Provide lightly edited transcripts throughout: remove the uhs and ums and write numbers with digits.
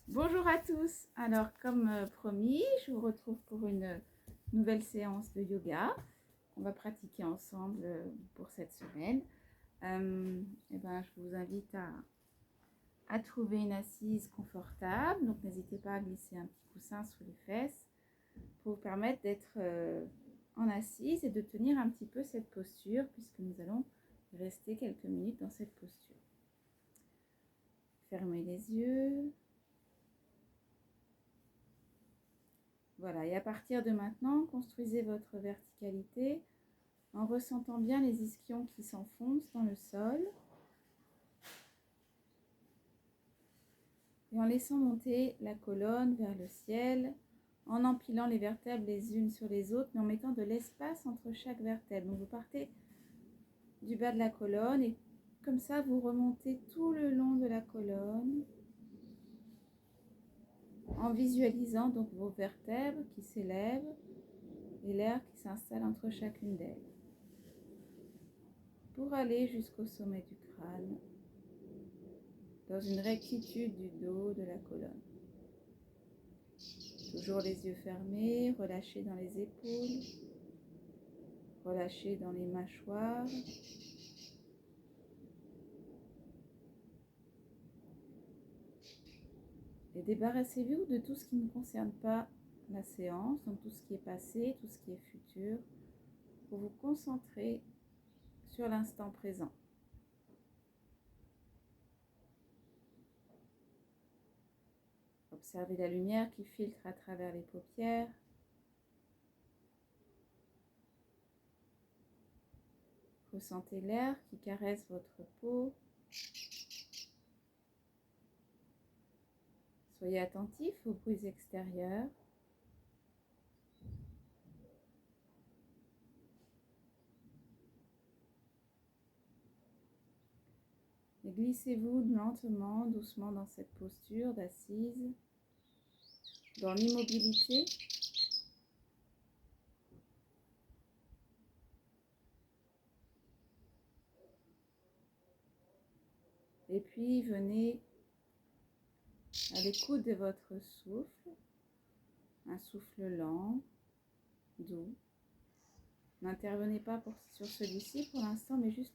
Bonjour à tous. Alors, comme promis, je vous retrouve pour une nouvelle séance de yoga qu'on va pratiquer ensemble pour cette semaine. Je vous invite à trouver une assise confortable. Donc, n'hésitez pas à glisser un petit coussin sous les fesses pour vous permettre d'être en assise et de tenir un petit peu cette posture puisque nous allons rester quelques minutes dans cette posture. Fermez les yeux. Voilà, et à partir de maintenant, construisez votre verticalité en ressentant bien les ischions qui s'enfoncent dans le sol et en laissant monter la colonne vers le ciel, en empilant les vertèbres les unes sur les autres, mais en mettant de l'espace entre chaque vertèbre. Donc vous partez du bas de la colonne et comme ça vous remontez tout le long de la colonne en visualisant donc vos vertèbres qui s'élèvent et l'air qui s'installe entre chacune d'elles, pour aller jusqu'au sommet du crâne, dans une rectitude du dos, de la colonne. Toujours les yeux fermés, relâchez dans les épaules, relâchez dans les mâchoires. Et débarrassez-vous de tout ce qui ne concerne pas la séance, donc tout ce qui est passé, tout ce qui est futur, pour vous concentrer sur l'instant présent. Observez la lumière qui filtre à travers les paupières. Ressentez l'air qui caresse votre peau. Soyez attentif aux bruits extérieurs. Et glissez-vous lentement, doucement dans cette posture d'assise, dans l'immobilité. Et puis venez à l'écoute de votre souffle, un souffle lent, doux. N'intervenez pas sur celui-ci pour l'instant, mais juste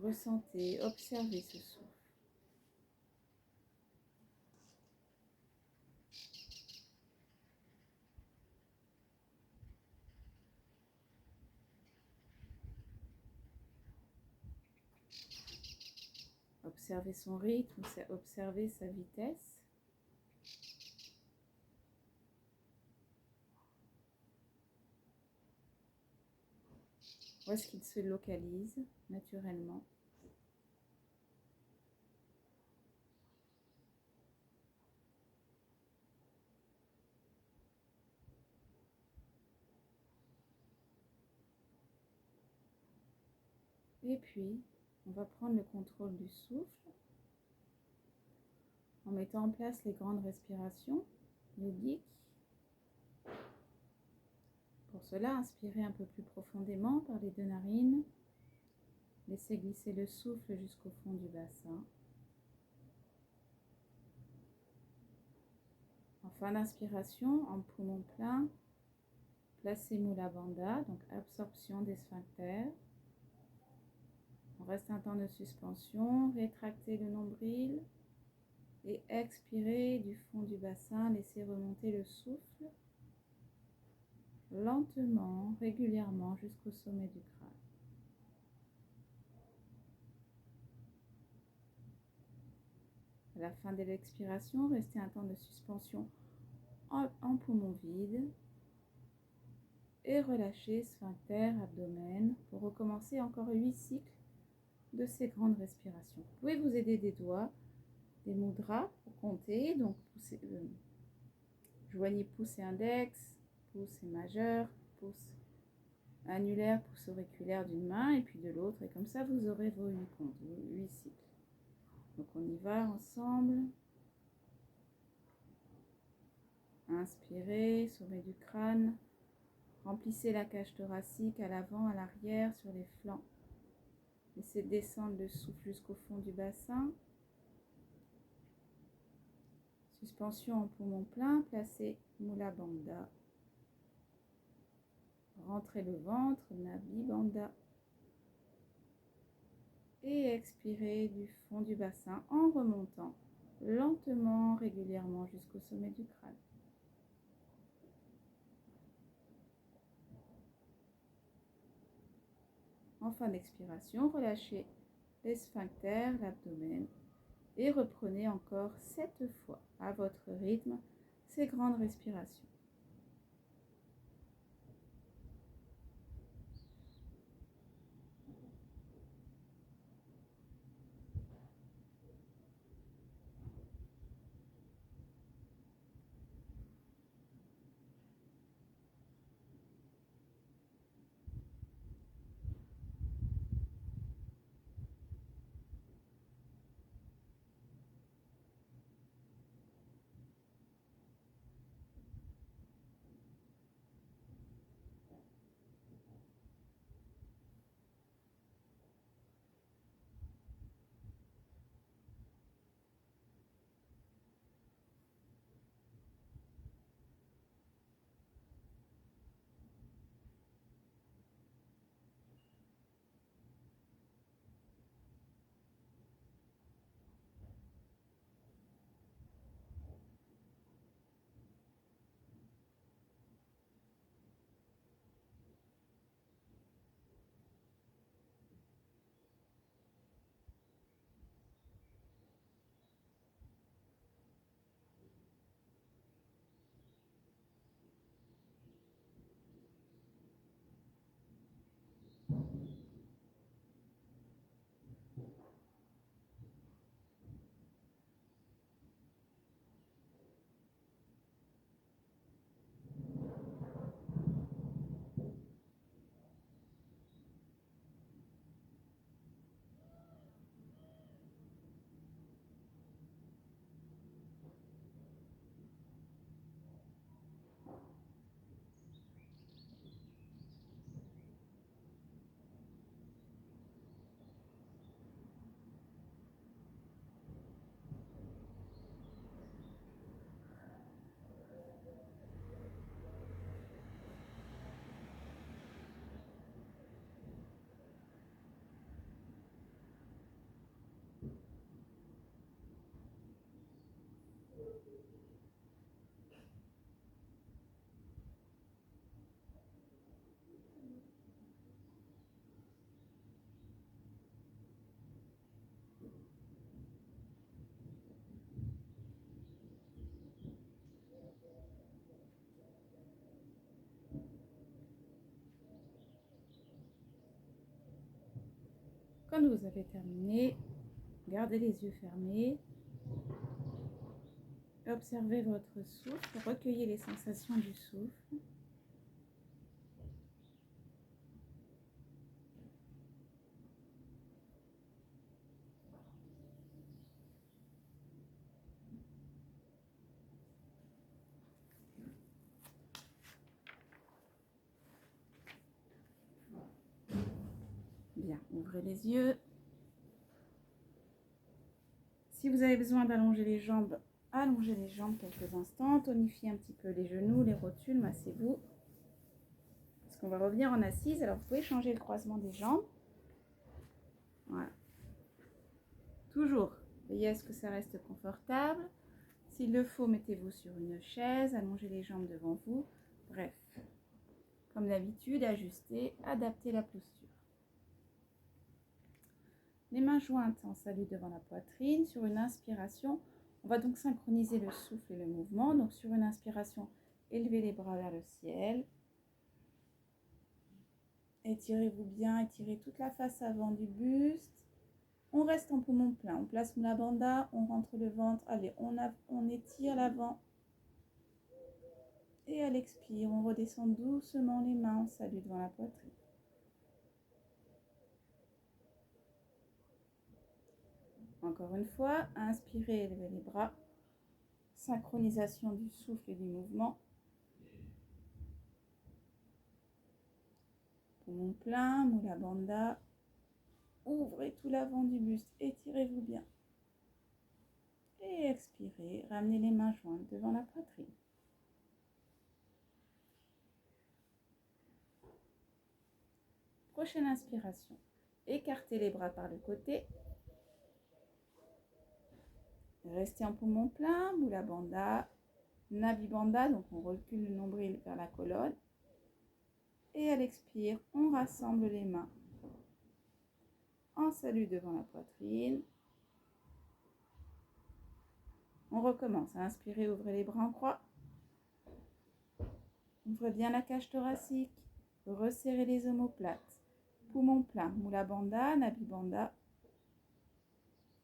ressentez, observez ce souffle. Observez son rythme, observez sa vitesse. Où est-ce qu'il se localise naturellement? Et puis, on va prendre le contrôle du souffle en mettant en place les grandes respirations yogiques. Pour cela, inspirez un peu plus profondément par les deux narines. Laissez glisser le souffle jusqu'au fond du bassin. En fin d'inspiration, en poumon plein, placez Mula Bandha, donc absorption des sphincters. On reste un temps de suspension, rétractez le nombril et expirez du fond du bassin, laissez remonter le souffle lentement, régulièrement jusqu'au sommet du crâne. À la fin de l'expiration, restez un temps de suspension en poumon vide et relâchez sphincter, abdomen pour recommencer encore 8 cycles de ces grandes respirations. Vous pouvez vous aider des doigts, des mudras pour compter, donc joignez pouce et index, pouce et majeur, pouce annulaire, pouce auriculaire d'une main et puis de l'autre, et comme ça vous aurez vos 8 comptes, 8 cycles. Donc on y va ensemble. Inspirez, sommet du crâne. Remplissez la cage thoracique à l'avant, à l'arrière, sur les flancs. Laissez descendre le souffle jusqu'au fond du bassin. Suspension en poumon plein, placez Mula Bandha. Rentrez le ventre, Nabi Bandha. Et expirez du fond du bassin en remontant lentement, régulièrement jusqu'au sommet du crâne. En fin d'expiration, relâchez les sphincters, l'abdomen et reprenez encore 7 fois à votre rythme ces grandes respirations. Quand vous avez terminé, gardez les yeux fermés. Observez votre souffle, recueillez les sensations du souffle. Bien, ouvrez les yeux. Si vous avez besoin d'allonger les jambes, allongez les jambes quelques instants. Tonifiez un petit peu les genoux, les rotules, massez-vous. Parce qu'on va revenir en assise, alors vous pouvez changer le croisement des jambes. Voilà. Toujours, veillez à ce que ça reste confortable. S'il le faut, mettez-vous sur une chaise, allongez les jambes devant vous. Bref, comme d'habitude, ajustez, adaptez la posture. Les mains jointes en salut devant la poitrine. Sur une inspiration, on va donc synchroniser le souffle et le mouvement. Donc sur une inspiration, élevez les bras vers le ciel. Étirez-vous bien, étirez toute la face avant du buste. On reste en poumon plein. On place Mula Bandha, on rentre le ventre. Allez, on étire l'avant. Et à l'expire, on redescend doucement les mains en salut devant la poitrine. Encore une fois, inspirez, élevez les bras. Synchronisation du souffle et du mouvement. Poumon plein, Mula Bandha. Ouvrez tout l'avant du buste, étirez-vous bien. Et expirez, ramenez les mains jointes devant la poitrine. Prochaine inspiration. Écartez les bras par le côté. Restez en poumon plein, Mula Bandha, Nabi Bandha, donc on recule le nombril vers la colonne. Et à l'expire, on rassemble les mains en salut devant la poitrine. On recommence à inspirer, ouvrez les bras en croix. Ouvrez bien la cage thoracique, resserrez les omoplates. Poumon plein, Mula Bandha, Nabi Bandha.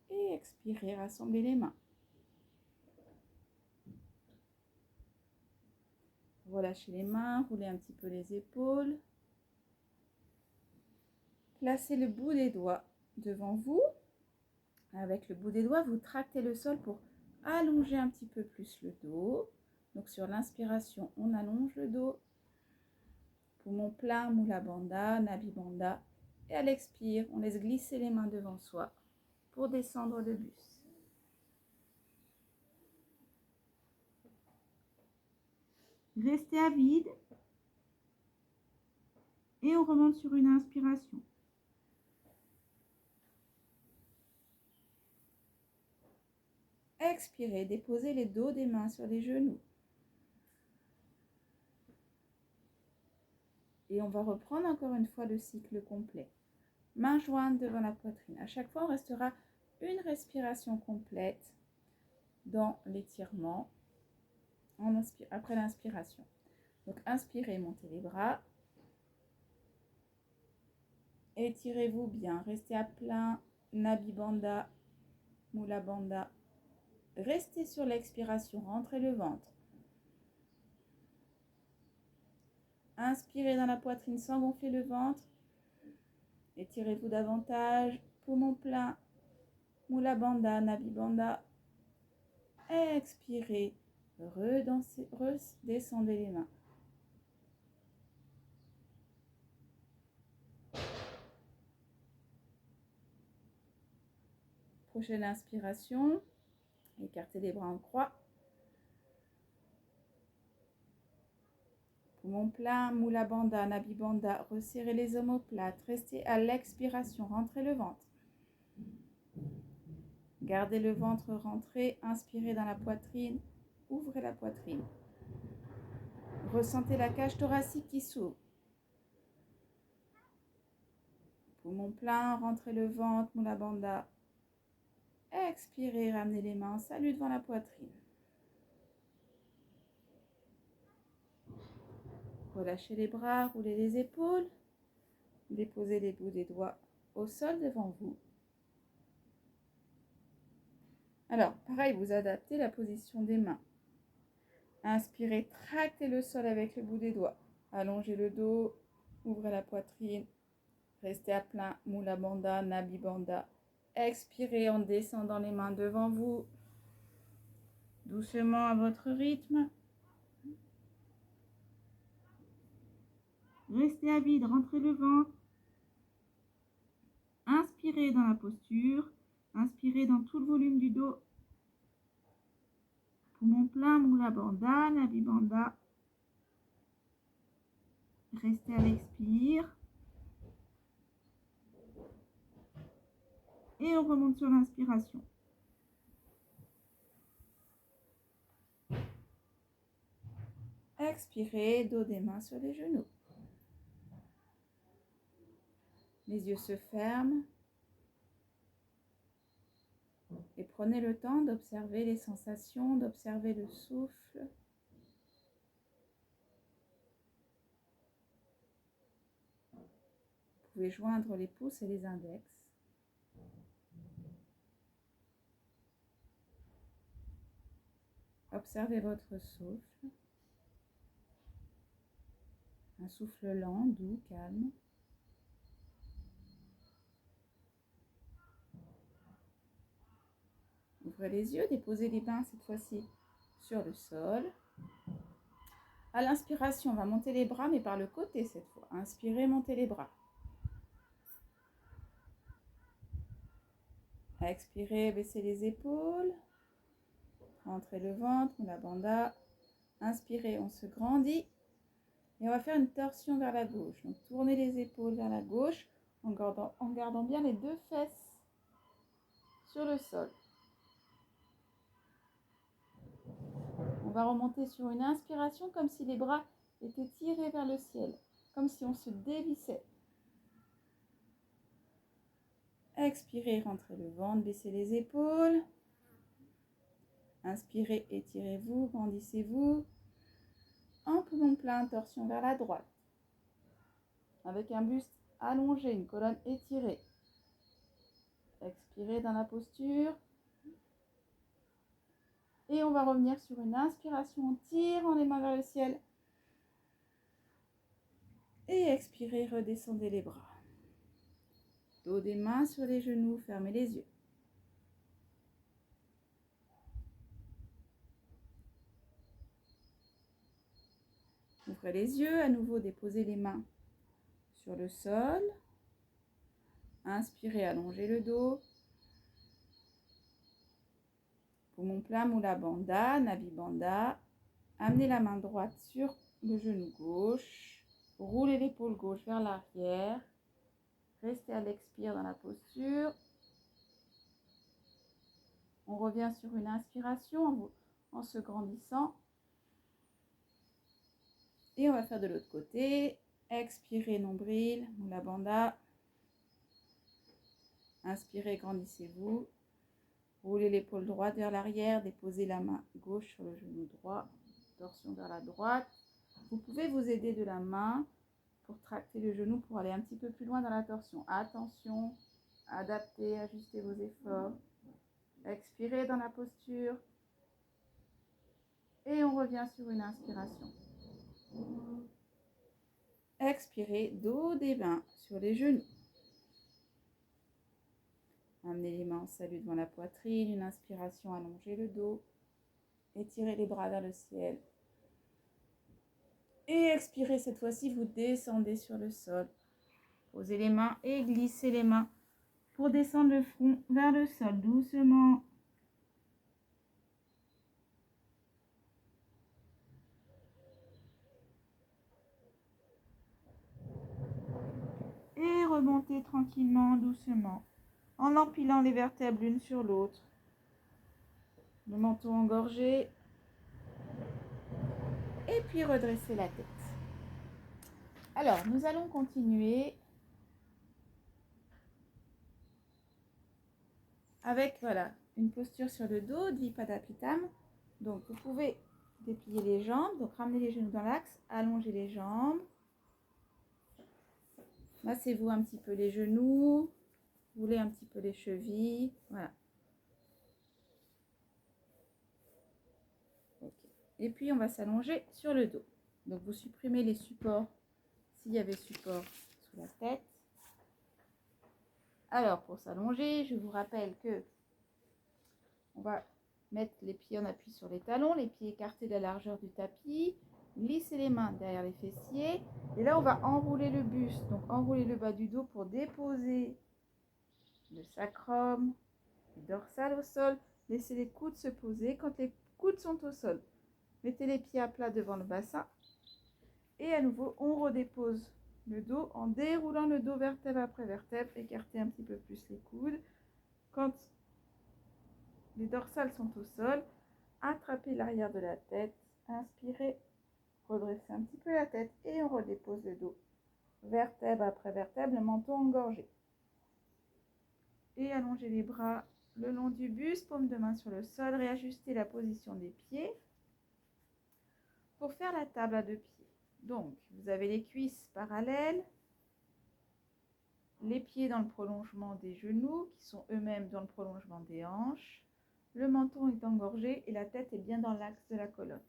Et expirez, rassemblez les mains. Relâchez les mains, roulez un petit peu les épaules. Placez le bout des doigts devant vous. Avec le bout des doigts, vous tractez le sol pour allonger un petit peu plus le dos. Donc sur l'inspiration, on allonge le dos. Poumon plein, Mula Bandha, Nabi Bandha. Et à l'expire, on laisse glisser les mains devant soi pour descendre le buste. Restez à vide. Et on remonte sur une inspiration. Expirez, déposez les dos des mains sur les genoux. Et on va reprendre encore une fois le cycle complet. Mains jointes devant la poitrine. À chaque fois, on restera une respiration complète dans l'étirement après l'inspiration. Donc, inspirez, montez les bras. Étirez-vous bien. Restez à plein. Nabi Bandha, Mula Bandha. Restez sur l'expiration. Rentrez le ventre. Inspirez dans la poitrine sans gonfler le ventre. Étirez-vous davantage. Poumon plein. Mula Bandha, Nabi Bandha. Expirez. Redescendez les mains. Prochaine inspiration. Écartez les bras en croix. Poumon plein, Mula Bandha, Nabi Bandha. Resserrez les omoplates. Restez à l'expiration. Rentrez le ventre. Gardez le ventre rentré. Inspirez dans la poitrine. Ouvrez la poitrine. Ressentez la cage thoracique qui s'ouvre. Poumon plein, rentrez le ventre, Mula Bandha. Expirez, ramenez les mains en salut devant la poitrine. Relâchez les bras, roulez les épaules. Déposez les bouts des doigts au sol devant vous. Alors, pareil, vous adaptez la position des mains. Inspirez, tractez le sol avec le bout des doigts. Allongez le dos, ouvrez la poitrine. Restez à plein, Mula Bandha, Nabi Bandha. Expirez en descendant les mains devant vous. Doucement à votre rythme. Restez à vide, rentrez le ventre. Inspirez dans la posture. Inspirez dans tout le volume du dos. Poumon plein, Mula Bandha, Nabi Bandha. Restez à l'expire. Et on remonte sur l'inspiration. Expirez, dos des mains sur les genoux. Les yeux se ferment. Et prenez le temps d'observer les sensations, d'observer le souffle. Vous pouvez joindre les pouces et les index. Observez votre souffle. Un souffle lent, doux, calme. Ouvrez les yeux, déposez les mains cette fois-ci sur le sol. À l'inspiration, on va monter les bras, mais par le côté cette fois. Inspirez, montez les bras. Expirez, baissez les épaules. rentrez le ventre, la bandha. Inspirez, on se grandit. Et on va faire une torsion vers la gauche. Donc tournez les épaules vers la gauche en gardant bien les deux fesses sur le sol. On va remonter sur une inspiration comme si les bras étaient tirés vers le ciel, comme si on se dévissait. Expirez, rentrez le ventre, baissez les épaules. Inspirez, étirez-vous, grandissez-vous. En poumon plein, torsion vers la droite. Avec un buste allongé, une colonne étirée. Expirez dans la posture. Et on va revenir sur une inspiration en tirant les mains vers le ciel. Et expirez, redescendez les bras. Dos des mains sur les genoux, fermez les yeux. Ouvrez les yeux, à nouveau déposez les mains sur le sol. Inspirez, allongez le dos. Poumon plein, Mula Bandha, Navi Bandha. Amenez la main droite sur le genou gauche. Roulez l'épaule gauche vers l'arrière. Restez à l'expire dans la posture. On revient sur une inspiration en se grandissant. Et on va faire de l'autre côté. Expirez, nombril, Mula Bandha. Inspirez, grandissez-vous. Roulez l'épaule droite vers l'arrière. Déposez la main gauche sur le genou droit. Torsion vers la droite. Vous pouvez vous aider de la main pour tracter le genou pour aller un petit peu plus loin dans la torsion. Attention, adaptez, ajustez vos efforts. Expirez dans la posture. Et on revient sur une inspiration. Expirez, dos des mains sur les genoux. Amenez les mains en salut devant la poitrine. Une inspiration, allongez le dos. Étirez les bras vers le ciel. Et expirez, cette fois-ci, vous descendez sur le sol. Posez les mains et glissez les mains pour descendre le front vers le sol doucement. Et remontez tranquillement, doucement, en empilant les vertèbres l'une sur l'autre. Le menton engorgé. Et puis redressez la tête. Alors, nous allons continuer avec, voilà, une posture sur le dos, Dvipadapitam. Donc, vous pouvez déplier les jambes, donc ramenez les genoux dans l'axe, allongez les jambes. Massez-vous un petit peu les genoux, roulez un petit peu les chevilles, voilà. Okay. Et puis, on va s'allonger sur le dos. Donc, vous supprimez les supports, s'il y avait support sous la tête. Alors, pour s'allonger, je vous rappelle que on va mettre les pieds en appui sur les talons, les pieds écartés de la largeur du tapis, glisser les mains derrière les fessiers. Et là, on va enrouler le buste, donc enrouler le bas du dos pour déposer le sacrum, le dorsal au sol. Laissez les coudes se poser. Quand les coudes sont au sol, mettez les pieds à plat devant le bassin. Et à nouveau, on redépose le dos en déroulant le dos vertèbre après vertèbre. Écartez un petit peu plus les coudes. Quand les dorsales sont au sol, attrapez l'arrière de la tête, inspirez, redressez un petit peu la tête et on redépose le dos. Vertèbre après vertèbre, le menton engorgé. Et allongez les bras le long du buste, paume de main sur le sol, réajustez la position des pieds pour faire la table à deux pieds. Donc, vous avez les cuisses parallèles, les pieds dans le prolongement des genoux qui sont eux-mêmes dans le prolongement des hanches. Le menton est engorgé et la tête est bien dans l'axe de la colonne.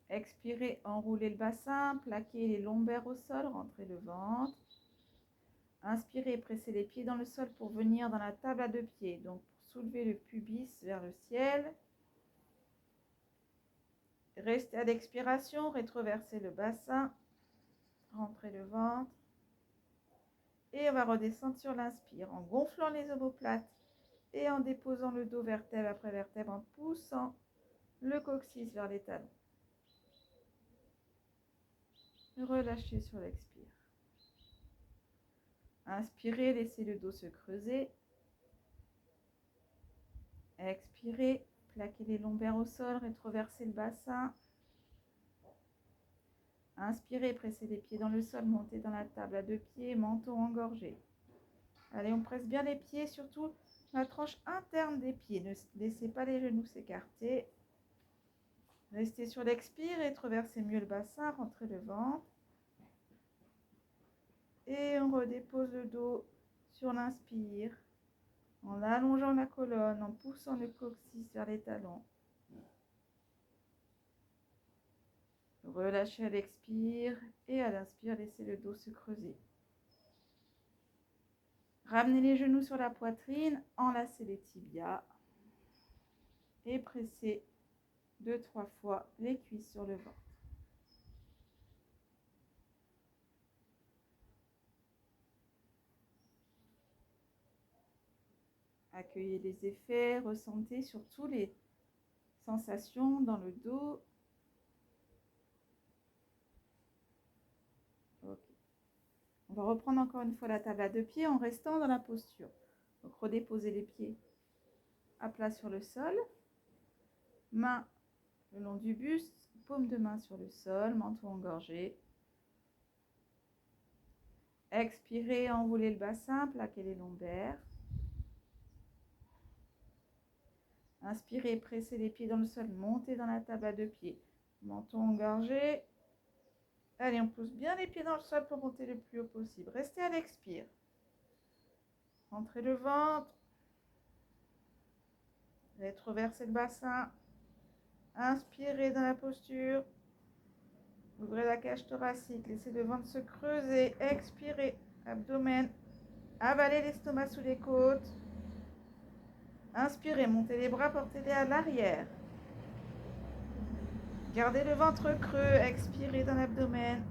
Expirez, enroulez le bassin, plaquez les lombaires au sol, rentrez le ventre. Inspirez, pressez les pieds dans le sol pour venir dans la table à deux pieds. Donc, pour soulever le pubis vers le ciel. Restez à l'expiration, rétroversez le bassin, rentrez le ventre. Et on va redescendre sur l'inspire en gonflant les omoplates et en déposant le dos vertèbre après vertèbre, en poussant le coccyx vers les talons. Relâchez sur l'expire. Inspirez, laissez le dos se creuser. Expirez, plaquez les lombaires au sol, rétroversez le bassin. Inspirez, pressez les pieds dans le sol, montez dans la table à 2 pieds, menton engorgé. Allez, on presse bien les pieds, surtout la tranche interne des pieds. Ne laissez pas les genoux s'écarter. Restez sur l'expire, rétroversez mieux le bassin, rentrez le ventre. Et on redépose le dos sur l'inspire, en allongeant la colonne, en poussant le coccyx vers les talons. Relâchez à l'expire et à l'inspire, laissez le dos se creuser. Ramenez les genoux sur la poitrine, enlacez les tibias et pressez 2-3 fois les cuisses sur le ventre. Accueillez les effets, ressentez surtout les sensations dans le dos. Ok. On va reprendre encore une fois la table à 2 pieds en restant dans la posture. Donc redéposez les pieds à plat sur le sol. Mains le long du buste, paume de main sur le sol, menton engorgé. Expirez, enroulez le bassin, plaquez les lombaires. Inspirez, pressez les pieds dans le sol, montez dans la table à 2 pieds. Menton engorgé. Allez, on pousse bien les pieds dans le sol pour monter le plus haut possible. Restez à l'expire. Rentrez le ventre. Rétroversez le bassin. Inspirez dans la posture. Ouvrez la cage thoracique. Laissez le ventre se creuser. Expirez. Abdomen. Avalez l'estomac sous les côtes. Inspirez. Montez les bras. Portez-les à l'arrière. Gardez le ventre creux. Expirez dans l'abdomen.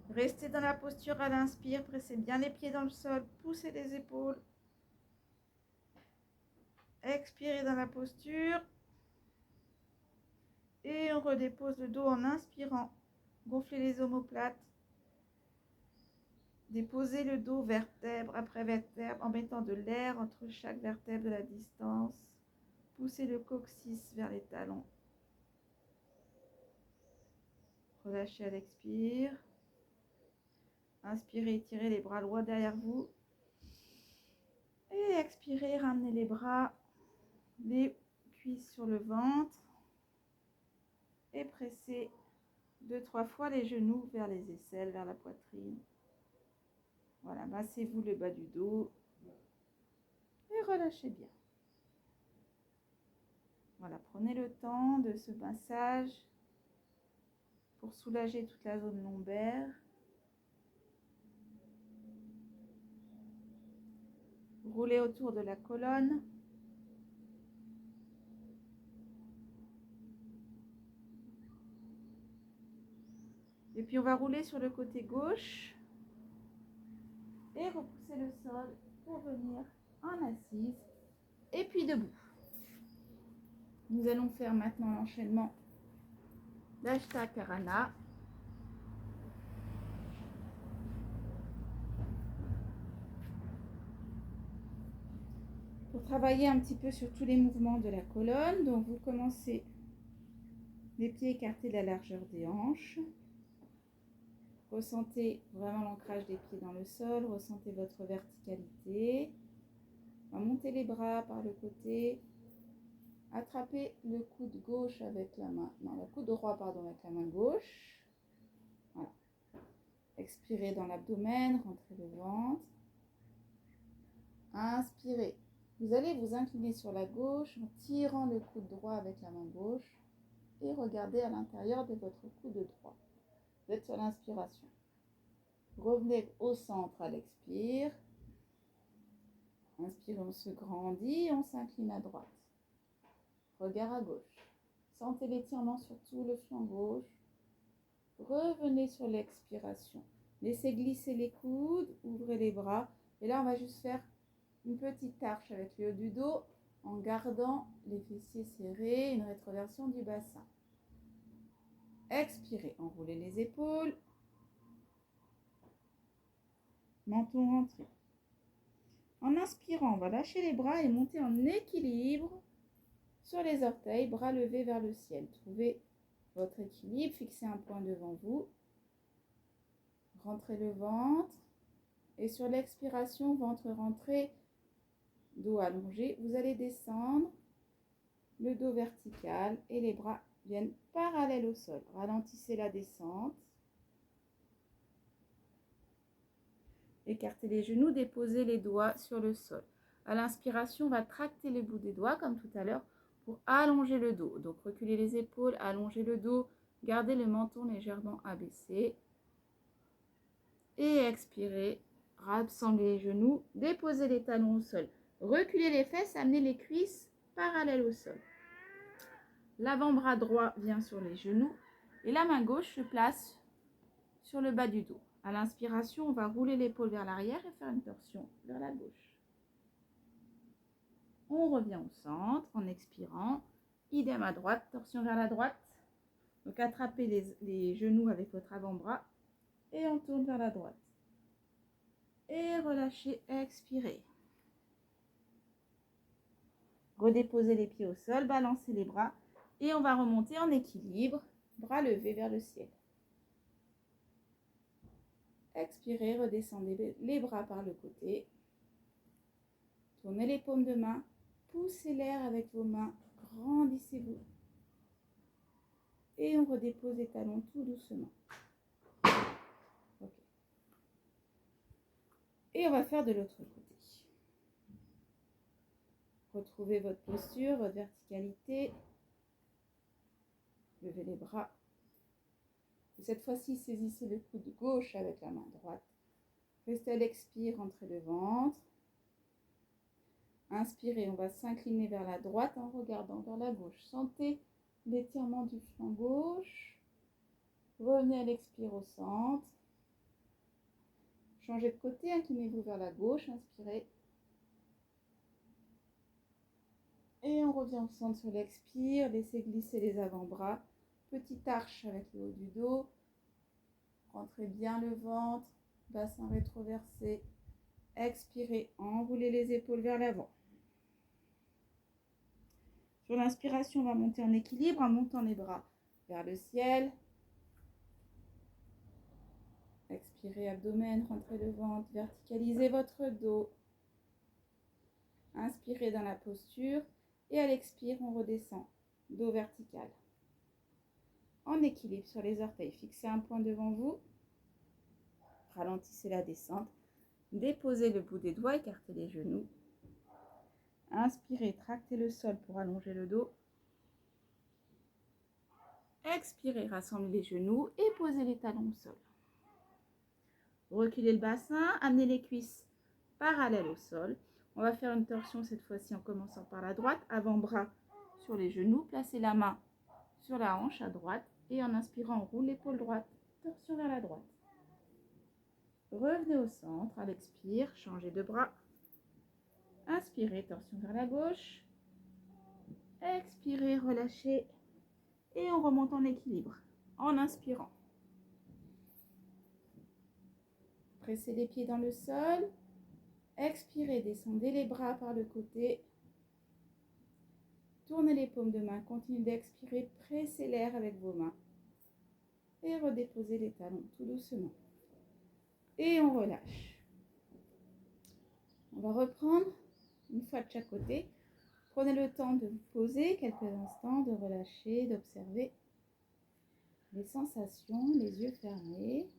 Restez dans la posture à l'inspire. Pressez bien les pieds dans le sol. Poussez les épaules. Expirez dans la posture. Et on redépose le dos en inspirant. Gonflez les omoplates. Déposez le dos vertèbre après vertèbre en mettant de l'air entre chaque vertèbre de la distance. Poussez le coccyx vers les talons. Relâchez à l'expire. Inspirez, étirez les bras loin derrière vous. Et expirez, ramenez les bras, les cuisses sur le ventre. Et pressez 2-3 fois les genoux vers les aisselles, vers la poitrine. Voilà, massez-vous le bas du dos. Et relâchez bien. Voilà, prenez le temps de ce massage pour soulager toute la zone lombaire. Roulez autour de la colonne. Et puis on va rouler sur le côté gauche et repousser le sol pour venir en assise et puis debout. Nous allons faire maintenant l'enchaînement d'Ashtakarana. Pour travailler un petit peu sur tous les mouvements de la colonne, donc vous commencez les pieds écartés de la largeur des hanches. Ressentez vraiment l'ancrage des pieds dans le sol, ressentez votre verticalité. On va monter les bras par le côté. Attrapez le coude gauche avec la main, non, le coude droit pardon avec la main gauche. Voilà. Expirez dans l'abdomen, rentrez le ventre. Inspirez. Vous allez vous incliner sur la gauche en tirant le coude droit avec la main gauche et regardez à l'intérieur de votre coude droit. Vous êtes sur l'inspiration. Revenez au centre à l'expire. Inspirez, on se grandit, on s'incline à droite. Regard à gauche. Sentez l'étirement sur tout le flanc gauche. Revenez sur l'expiration. Laissez glisser les coudes, ouvrez les bras. Et là, on va juste faire une petite arche avec le haut du dos en gardant les fessiers serrés, une rétroversion du bassin. Expirez, enroulez les épaules. Menton rentré. En inspirant, on va lâcher les bras et monter en équilibre sur les orteils, bras levés vers le ciel. Trouvez votre équilibre, fixez un point devant vous. Rentrez le ventre. Et sur l'expiration, ventre rentré, dos allongé, vous allez descendre, le dos vertical et les bras viennent parallèles au sol. Ralentissez la descente. Écartez les genoux, déposez les doigts sur le sol. À l'inspiration, on va tracter le bout des doigts comme tout à l'heure pour allonger le dos. Donc reculez les épaules, allongez le dos, gardez le menton légèrement abaissé. Et expirez, rassemblez les genoux, déposez les talons au sol. Reculez les fesses, amenez les cuisses parallèles au sol. L'avant-bras droit vient sur les genoux et la main gauche se place sur le bas du dos. À l'inspiration, on va rouler l'épaule vers l'arrière et faire une torsion vers la gauche. On revient au centre en expirant. Idem à droite, torsion vers la droite. Donc attrapez les genoux avec votre avant-bras et on tourne vers la droite. Et relâchez, expirez. Redéposez les pieds au sol, balancez les bras et on va remonter en équilibre, bras levés vers le ciel. Expirez, redescendez les bras par le côté. Tournez les paumes de main, poussez l'air avec vos mains, grandissez-vous. Et on redépose les talons tout doucement. Okay. Et on va faire de l'autre côté. Retrouvez votre posture, votre verticalité. Levez les bras. Et cette fois-ci, saisissez le coude gauche avec la main droite. Restez à l'expire, rentrez le ventre. Inspirez, on va s'incliner vers la droite en regardant vers la gauche. Sentez l'étirement du flanc gauche. Revenez à l'expire au centre. Changez de côté, inclinez-vous vers la gauche, inspirez. Et on revient au centre sur l'expire, laissez glisser les avant-bras. Petite arche avec le haut du dos. Rentrez bien le ventre, bassin rétroversé. Expirez, enroulez les épaules vers l'avant. Sur l'inspiration, on va monter en équilibre en montant les bras vers le ciel. Expirez, abdomen, rentrez le ventre, verticalisez votre dos. Inspirez dans la posture et à l'expire, on redescend, dos vertical. En équilibre sur les orteils, fixez un point devant vous. Ralentissez la descente. Déposez le bout des doigts, écartez les genoux. Inspirez, tractez le sol pour allonger le dos. Expirez, rassemblez les genoux et posez les talons au sol. Reculez le bassin, amenez les cuisses parallèles au sol. On va faire une torsion cette fois-ci en commençant par la droite. Avant-bras sur les genoux. Placez la main sur la hanche à droite. Et en inspirant, on roule l'épaule droite. Torsion vers la droite. Revenez au centre. À l'expire, changez de bras. Inspirez, torsion vers la gauche. Expirez, relâchez. Et on remonte en équilibre en inspirant. Pressez les pieds dans le sol. Expirez, descendez les bras par le côté. Tournez les paumes de main. Continuez d'expirer. Pressez l'air avec vos mains. Et redéposez les talons tout doucement. Et on relâche. On va reprendre une fois de chaque côté. Prenez le temps de vous poser quelques instants, de relâcher, d'observer les sensations, les yeux fermés.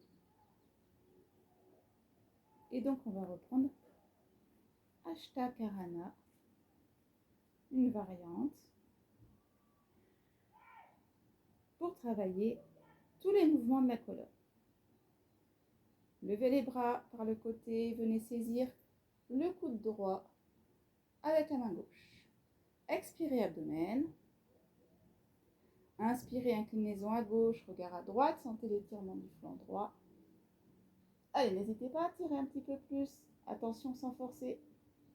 Et donc, on va reprendre Hasta Karana, une variante, pour travailler tous les mouvements de la colonne. Levez les bras par le côté, venez saisir le coude droit avec la main gauche. Expirez abdomen. Inspirez, inclinaison à gauche, regard à droite, sentez l'étirement du flanc droit. Allez, n'hésitez pas à tirer un petit peu plus. Attention sans forcer.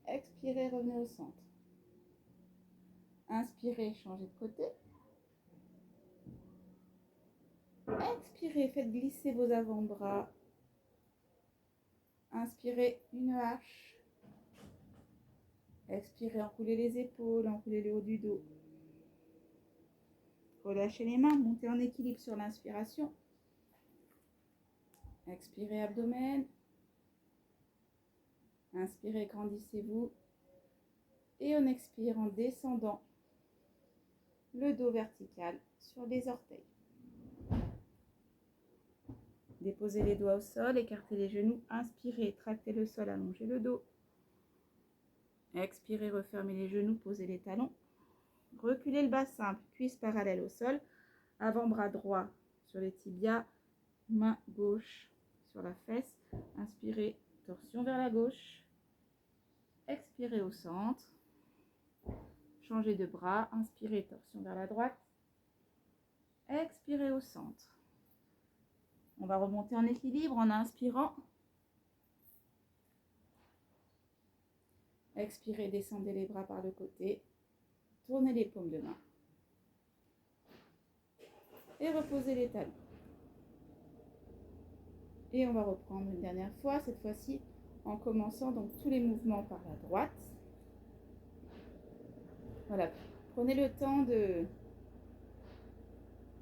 Expirez, revenez au centre. Inspirez, changez de côté. Expirez, faites glisser vos avant-bras. Inspirez, une hache. Expirez, enroulez les épaules, enroulez le haut du dos. Relâchez les mains, montez en équilibre sur l'inspiration. Expirez, abdomen. Inspirez, grandissez-vous. Et on expire en descendant le dos vertical sur les orteils. Déposez les doigts au sol, écartez les genoux. Inspirez, tractez le sol, allongez le dos. Expirez, refermez les genoux, posez les talons. Reculez le bassin, cuisse parallèle au sol. Avant-bras droit sur les tibias, main gauche sur la fesse. Inspirez, torsion vers la gauche. Expirez au centre. Changez de bras. Inspirez, torsion vers la droite. Expirez au centre. On va remonter en équilibre en inspirant. Expirez, descendez les bras par le côté. Tournez les paumes de main. Et reposez les talons. Et on va reprendre une dernière fois, cette fois-ci en commençant donc tous les mouvements par la droite. Voilà, prenez le temps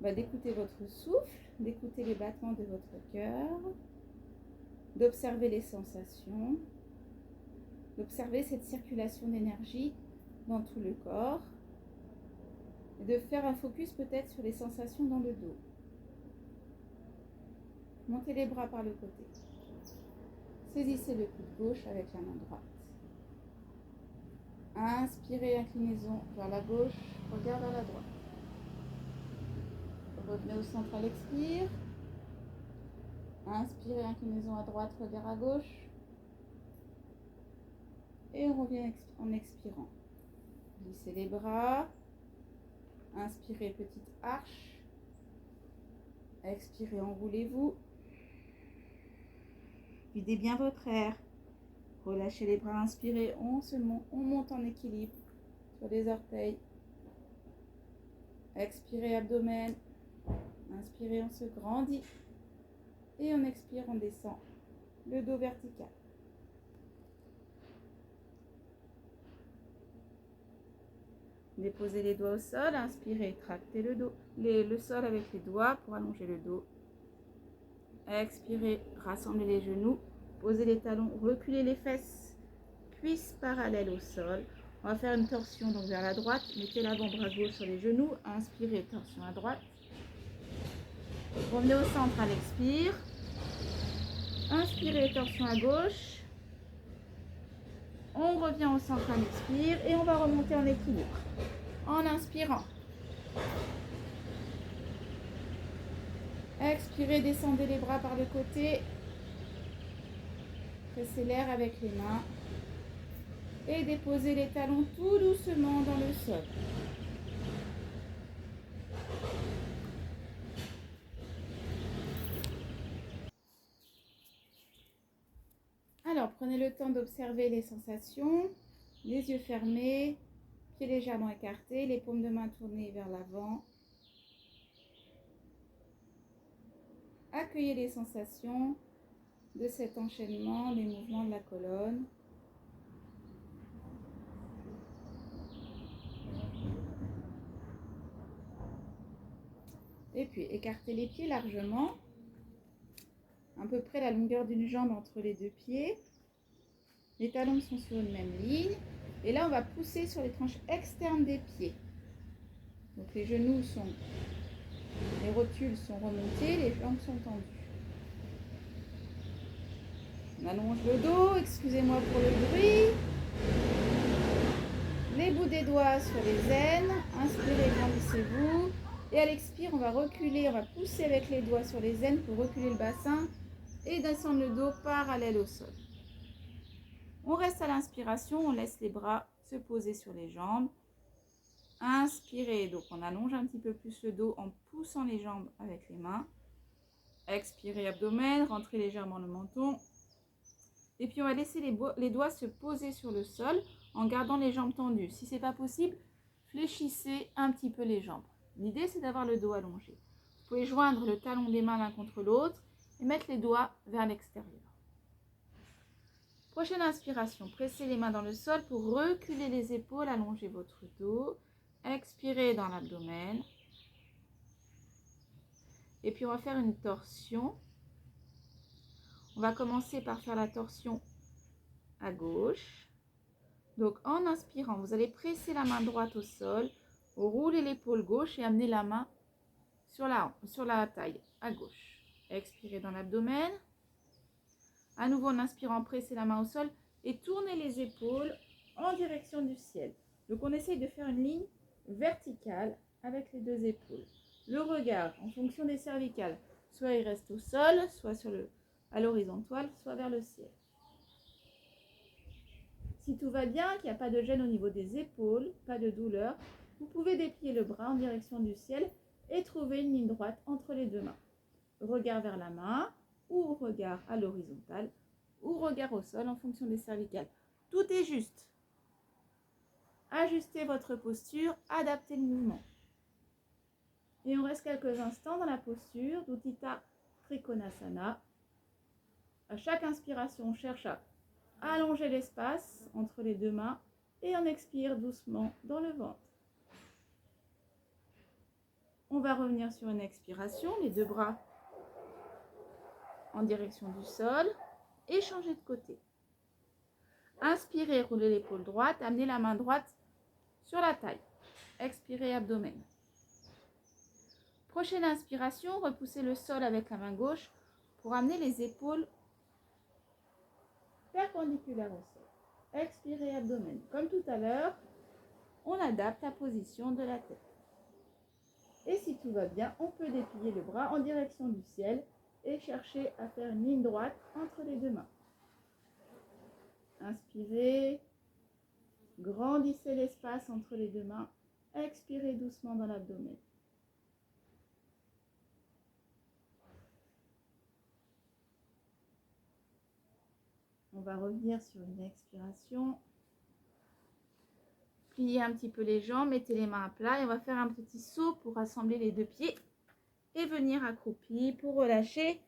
d'écouter votre souffle, d'écouter les battements de votre cœur, d'observer les sensations, d'observer cette circulation d'énergie dans tout le corps et de faire un focus peut-être sur les sensations dans le dos. Montez les bras par le côté. Saisissez le coude gauche avec la main droite. Inspirez, inclinaison vers la gauche, regard vers la droite. Revenez au centre à l'expire. Inspirez, inclinaison à droite, regard à gauche. Et on revient en expirant. Glissez les bras. Inspirez, petite arche. Expirez, enroulez-vous. Videz bien votre air. Relâchez les bras, inspirez, on monte en équilibre sur les orteils. Expirez, abdomen. Inspirez, on se grandit. Et on expire, on descend le dos vertical. Déposez les doigts au sol, inspirez, tractez le sol avec les doigts pour allonger le dos. Expirez, rassemblez les genoux, posez les talons, reculez les fesses, cuisses parallèles au sol. On va faire une torsion donc vers la droite, mettez l'avant-bras gauche sur les genoux, inspirez, torsion à droite. Revenez au centre à l'expire. Inspirez, torsion à gauche. On revient au centre à l'expire et on va remonter en équilibre. En inspirant. Expirez, descendez les bras par le côté. Pressez l'air avec les mains. Et déposez les talons tout doucement dans le sol. Alors, prenez le temps d'observer les sensations. Les yeux fermés, pieds légèrement écartés, les paumes de main tournées vers l'avant. Accueillez les sensations de cet enchaînement, les mouvements de la colonne. Et puis, écartez les pieds largement, à peu près la longueur d'une jambe entre les deux pieds. Les talons sont sur une même ligne. Et là, on va pousser sur les tranches externes des pieds. Donc, les genoux sont... Les rotules sont remontées, les jambes sont tendues. On allonge le dos, excusez-moi pour le bruit. Les bouts des doigts sur les aines. Inspirez, grandissez-vous. Et à l'expire, on va reculer, on va pousser avec les doigts sur les aines pour reculer le bassin et descendre le dos parallèle au sol. On reste à l'inspiration, on laisse les bras se poser sur les jambes. Inspirez, donc on allonge un petit peu plus le dos en poussant les jambes avec les mains. Expirez, abdomen, rentrez légèrement le menton. Et puis on va laisser les doigts se poser sur le sol en gardant les jambes tendues. Si ce n'est pas possible, fléchissez un petit peu les jambes. L'idée, c'est d'avoir le dos allongé. Vous pouvez joindre le talon des mains l'un contre l'autre et mettre les doigts vers l'extérieur. Prochaine inspiration, pressez les mains dans le sol pour reculer les épaules, allonger votre dos. Expirez dans l'abdomen. Et puis on va faire une torsion. On va commencer par faire la torsion à gauche. Donc en inspirant, vous allez presser la main droite au sol, rouler l'épaule gauche et amener la main sur la taille à gauche. Expirez dans l'abdomen. À nouveau en inspirant, pressez la main au sol et tournez les épaules en direction du ciel. Donc on essaye de faire une ligne verticale avec les deux épaules. Le regard en fonction des cervicales, soit il reste au sol, soit à l'horizontale, soit vers le ciel. Si tout va bien, qu'il n'y a pas de gêne au niveau des épaules, pas de douleur, vous pouvez déplier le bras en direction du ciel et trouver une ligne droite entre les deux mains. Regard vers la main, ou regard à l'horizontale, ou regard au sol en fonction des cervicales. Tout est juste. Ajustez votre posture, adaptez le mouvement. Et on reste quelques instants dans la posture d'Utthita Trikonasana. À chaque inspiration, on cherche à allonger l'espace entre les deux mains et on expire doucement dans le ventre. On va revenir sur une expiration, les deux bras en direction du sol et changer de côté. Inspirez, roulez l'épaule droite, amenez la main droite sur la taille. Expirez, abdomen. Prochaine inspiration, repoussez le sol avec la main gauche pour amener les épaules perpendiculaires au sol. Expirez, abdomen. Comme tout à l'heure, on adapte la position de la tête. Et si tout va bien, on peut déplier le bras en direction du ciel et chercher à faire une ligne droite entre les deux mains. Inspirez, grandissez l'espace entre les deux mains. Expirez doucement dans l'abdomen. On va revenir sur une expiration. Pliez un petit peu les jambes, mettez les mains à plat et on va faire un petit saut pour rassembler les deux pieds et venir accroupi pour relâcher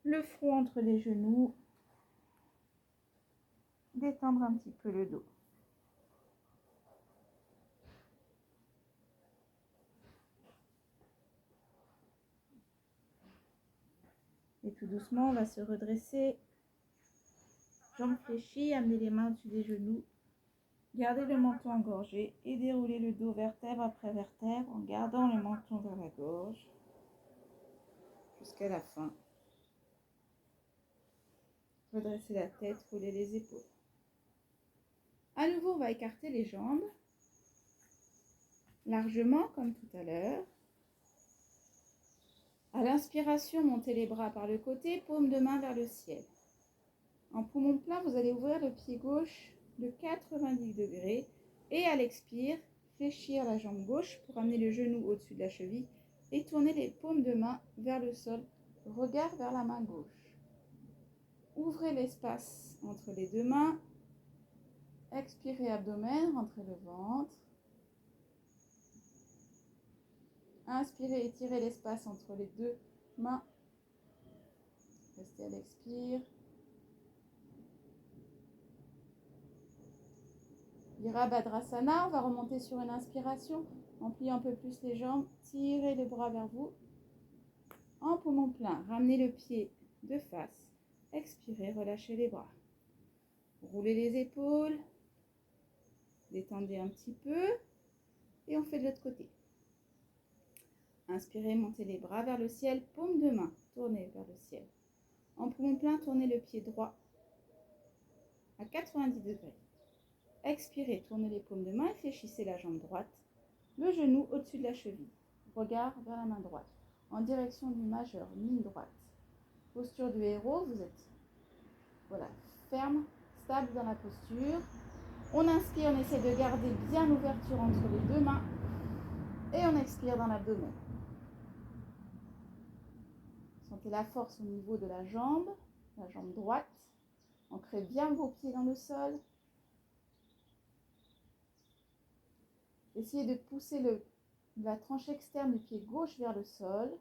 le front entre les genoux. Détendre un petit peu le dos. Et tout doucement, on va se redresser. Jambes fléchies, amenez les mains au-dessus des genoux. Gardez le menton engorgé et déroulez le dos vertèbre après vertèbre en gardant le menton vers la gorge jusqu'à la fin. Redressez la tête, roulez les épaules. À nouveau, on va écarter les jambes largement comme tout à l'heure. À l'inspiration, montez les bras par le côté, paume de main vers le ciel. En poumon plein, vous allez ouvrir le pied gauche de 90 degrés et à l'expire, fléchir la jambe gauche pour amener le genou au-dessus de la cheville et tourner les paumes de main vers le sol, regard vers la main gauche. Ouvrez l'espace entre les deux mains, expirez abdomen, rentrez le ventre. Inspirez, étirez l'espace entre les deux mains. Restez à l'expire. Virabhadrasana, on va remonter sur une inspiration en pliant un peu plus les jambes. Tirez les bras vers vous. En poumon plein, ramenez le pied de face. Expirez, relâchez les bras. Roulez les épaules. Détendez un petit peu. Et on fait de l'autre côté. Inspirez, montez les bras vers le ciel, paume de main, tournez vers le ciel. En poumon plein, tournez le pied droit à 90 degrés. Expirez, tournez les paumes de main et fléchissez la jambe droite, le genou au-dessus de la cheville. Regard vers la main droite, en direction du majeur, ligne droite. Posture du héros, vous êtes ferme, stable dans la posture. On inspire, on essaie de garder bien l'ouverture entre les deux mains et on expire dans l'abdomen. Sentez la force au niveau de la jambe droite. Ancrez bien vos pieds dans le sol. Essayez de pousser la tranche externe du pied gauche vers le sol.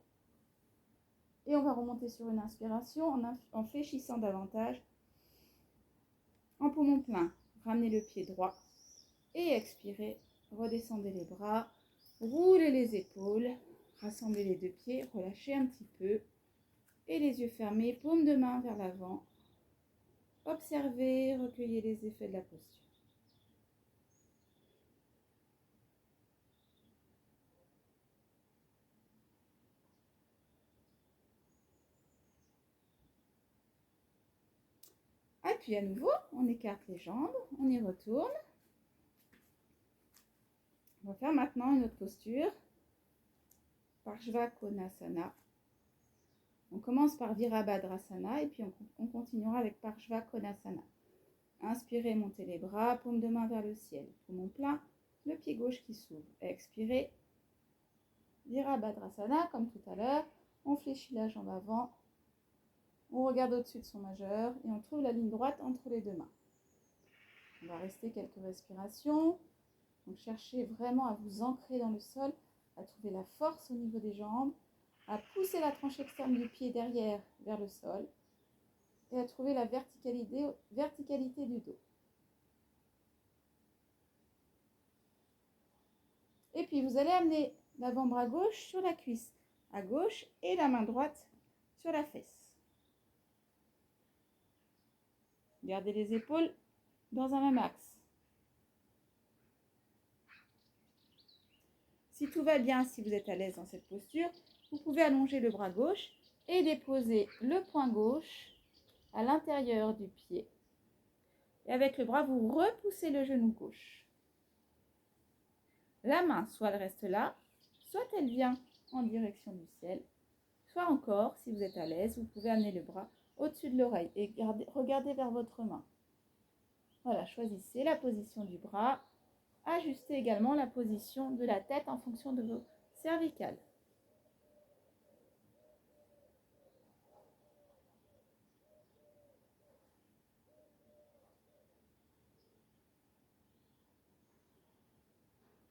Et on va remonter sur une inspiration en fléchissant davantage. En poumon plein, ramenez le pied droit. Et expirez, redescendez les bras, roulez les épaules, rassemblez les deux pieds, relâchez un petit peu. Et les yeux fermés, paume de main vers l'avant. Observez, recueillez les effets de la posture. Et puis à nouveau, on écarte les jambes, on y retourne. On va faire maintenant une autre posture. Parshvakonasana. On commence par Virabhadrasana et puis on continuera avec Parshvakonasana. Inspirez, montez les bras, paume de main vers le ciel. Poumon plein, le pied gauche qui s'ouvre. Expirez. Virabhadrasana, comme tout à l'heure. On fléchit la jambe avant. On regarde au-dessus de son majeur et on trouve la ligne droite entre les deux mains. On va rester quelques respirations. Donc cherchez vraiment à vous ancrer dans le sol, à trouver la force au niveau des jambes, à pousser la tranche externe du pied derrière vers le sol et à trouver la verticalité du dos. Et puis vous allez amener l'avant-bras gauche sur la cuisse à gauche et la main droite sur la fesse. Gardez les épaules dans un même axe. Si tout va bien, si vous êtes à l'aise dans cette posture, vous pouvez allonger le bras gauche et déposer le poing gauche à l'intérieur du pied. Et avec le bras, vous repoussez le genou gauche. La main, soit elle reste là, soit elle vient en direction du ciel. Soit encore, si vous êtes à l'aise, vous pouvez amener le bras au-dessus de l'oreille et regardez vers votre main. Voilà, choisissez la position du bras. Ajustez également la position de la tête en fonction de vos cervicales.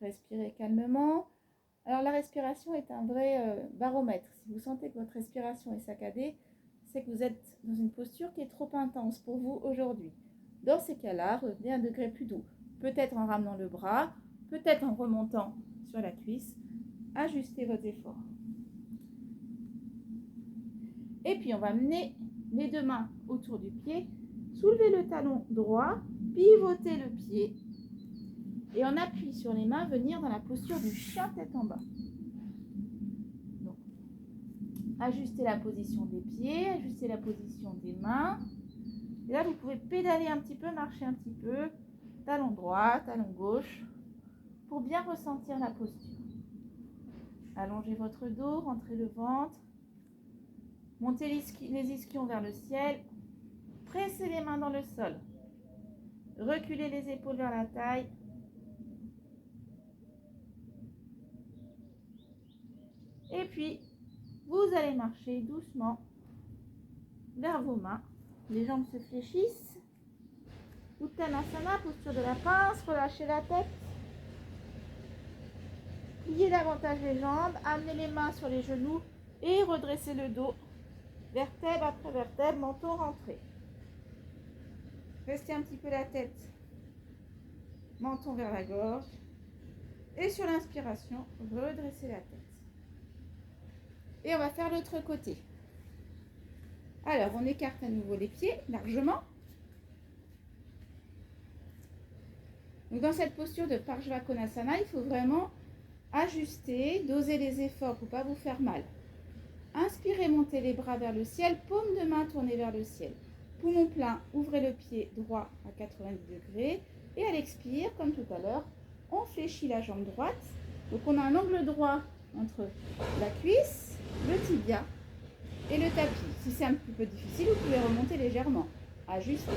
Respirez calmement. Alors la respiration est un vrai baromètre. Si vous sentez que votre respiration est saccadée, c'est que vous êtes dans une posture qui est trop intense pour vous aujourd'hui. Dans ces cas-là, revenez à un degré plus doux. Peut-être en ramenant le bras, peut-être en remontant sur la cuisse. Ajustez vos efforts. Et puis on va mener les deux mains autour du pied. Soulevez le talon droit, pivotez le pied. Et on appuie sur les mains, venir dans la posture du chien tête en bas. Donc, ajustez la position des pieds, ajustez la position des mains. Et là, vous pouvez pédaler un petit peu, marcher un petit peu. Talon droit, talon gauche, pour bien ressentir la posture. Allongez votre dos, rentrez le ventre. Montez les ischions vers le ciel. Pressez les mains dans le sol. Reculez les épaules vers la taille. Et puis, vous allez marcher doucement vers vos mains. Les jambes se fléchissent. Uttanasana, posture de la pince, relâchez la tête. Pliez davantage les jambes, amenez les mains sur les genoux et redressez le dos. Vertèbre après vertèbre, menton rentré. Restez un petit peu la tête, menton vers la gorge. Et sur l'inspiration, redressez la tête. Et on va faire l'autre côté. Alors, on écarte à nouveau les pieds largement. Donc, dans cette posture de Parshvakonasana, il faut vraiment ajuster, doser les efforts pour ne pas vous faire mal. Inspirez, montez les bras vers le ciel, paume de main tournée vers le ciel. Poumon plein, ouvrez le pied droit à 90 degrés. Et à l'expire, comme tout à l'heure, on fléchit la jambe droite. Donc, on a un angle droit entre la cuisse, le tibia et le tapis. Si c'est un petit peu difficile, vous pouvez remonter légèrement. Ajustez.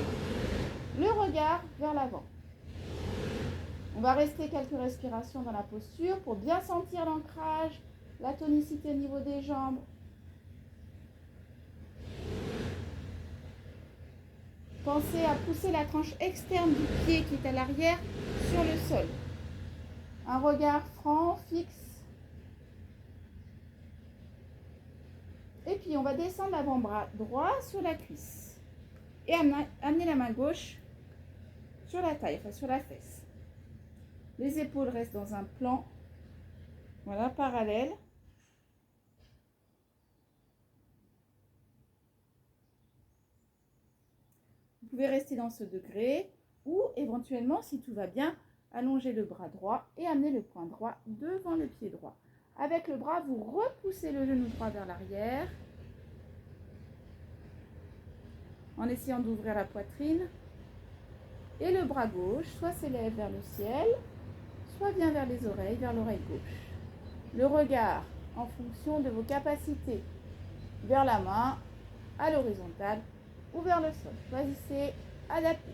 Le regard vers l'avant. On va rester quelques respirations dans la posture pour bien sentir l'ancrage, la tonicité au niveau des jambes. Pensez à pousser la tranche externe du pied qui est à l'arrière sur le sol. Un regard franc, fixe. Et puis on va descendre l'avant-bras droit sur la cuisse. Et amener la main gauche sur la taille, enfin sur la fesse. Les épaules restent dans un plan, voilà, parallèle. Vous pouvez rester dans ce degré ou éventuellement, si tout va bien, allonger le bras droit et amener le poing droit devant le pied droit. Avec le bras, vous repoussez le genou droit vers l'arrière en essayant d'ouvrir la poitrine. Et le bras gauche soit s'élève vers le ciel, soit vient vers les oreilles, vers l'oreille gauche. Le regard en fonction de vos capacités vers la main, à l'horizontale ou vers le sol. Choisissez, adaptez.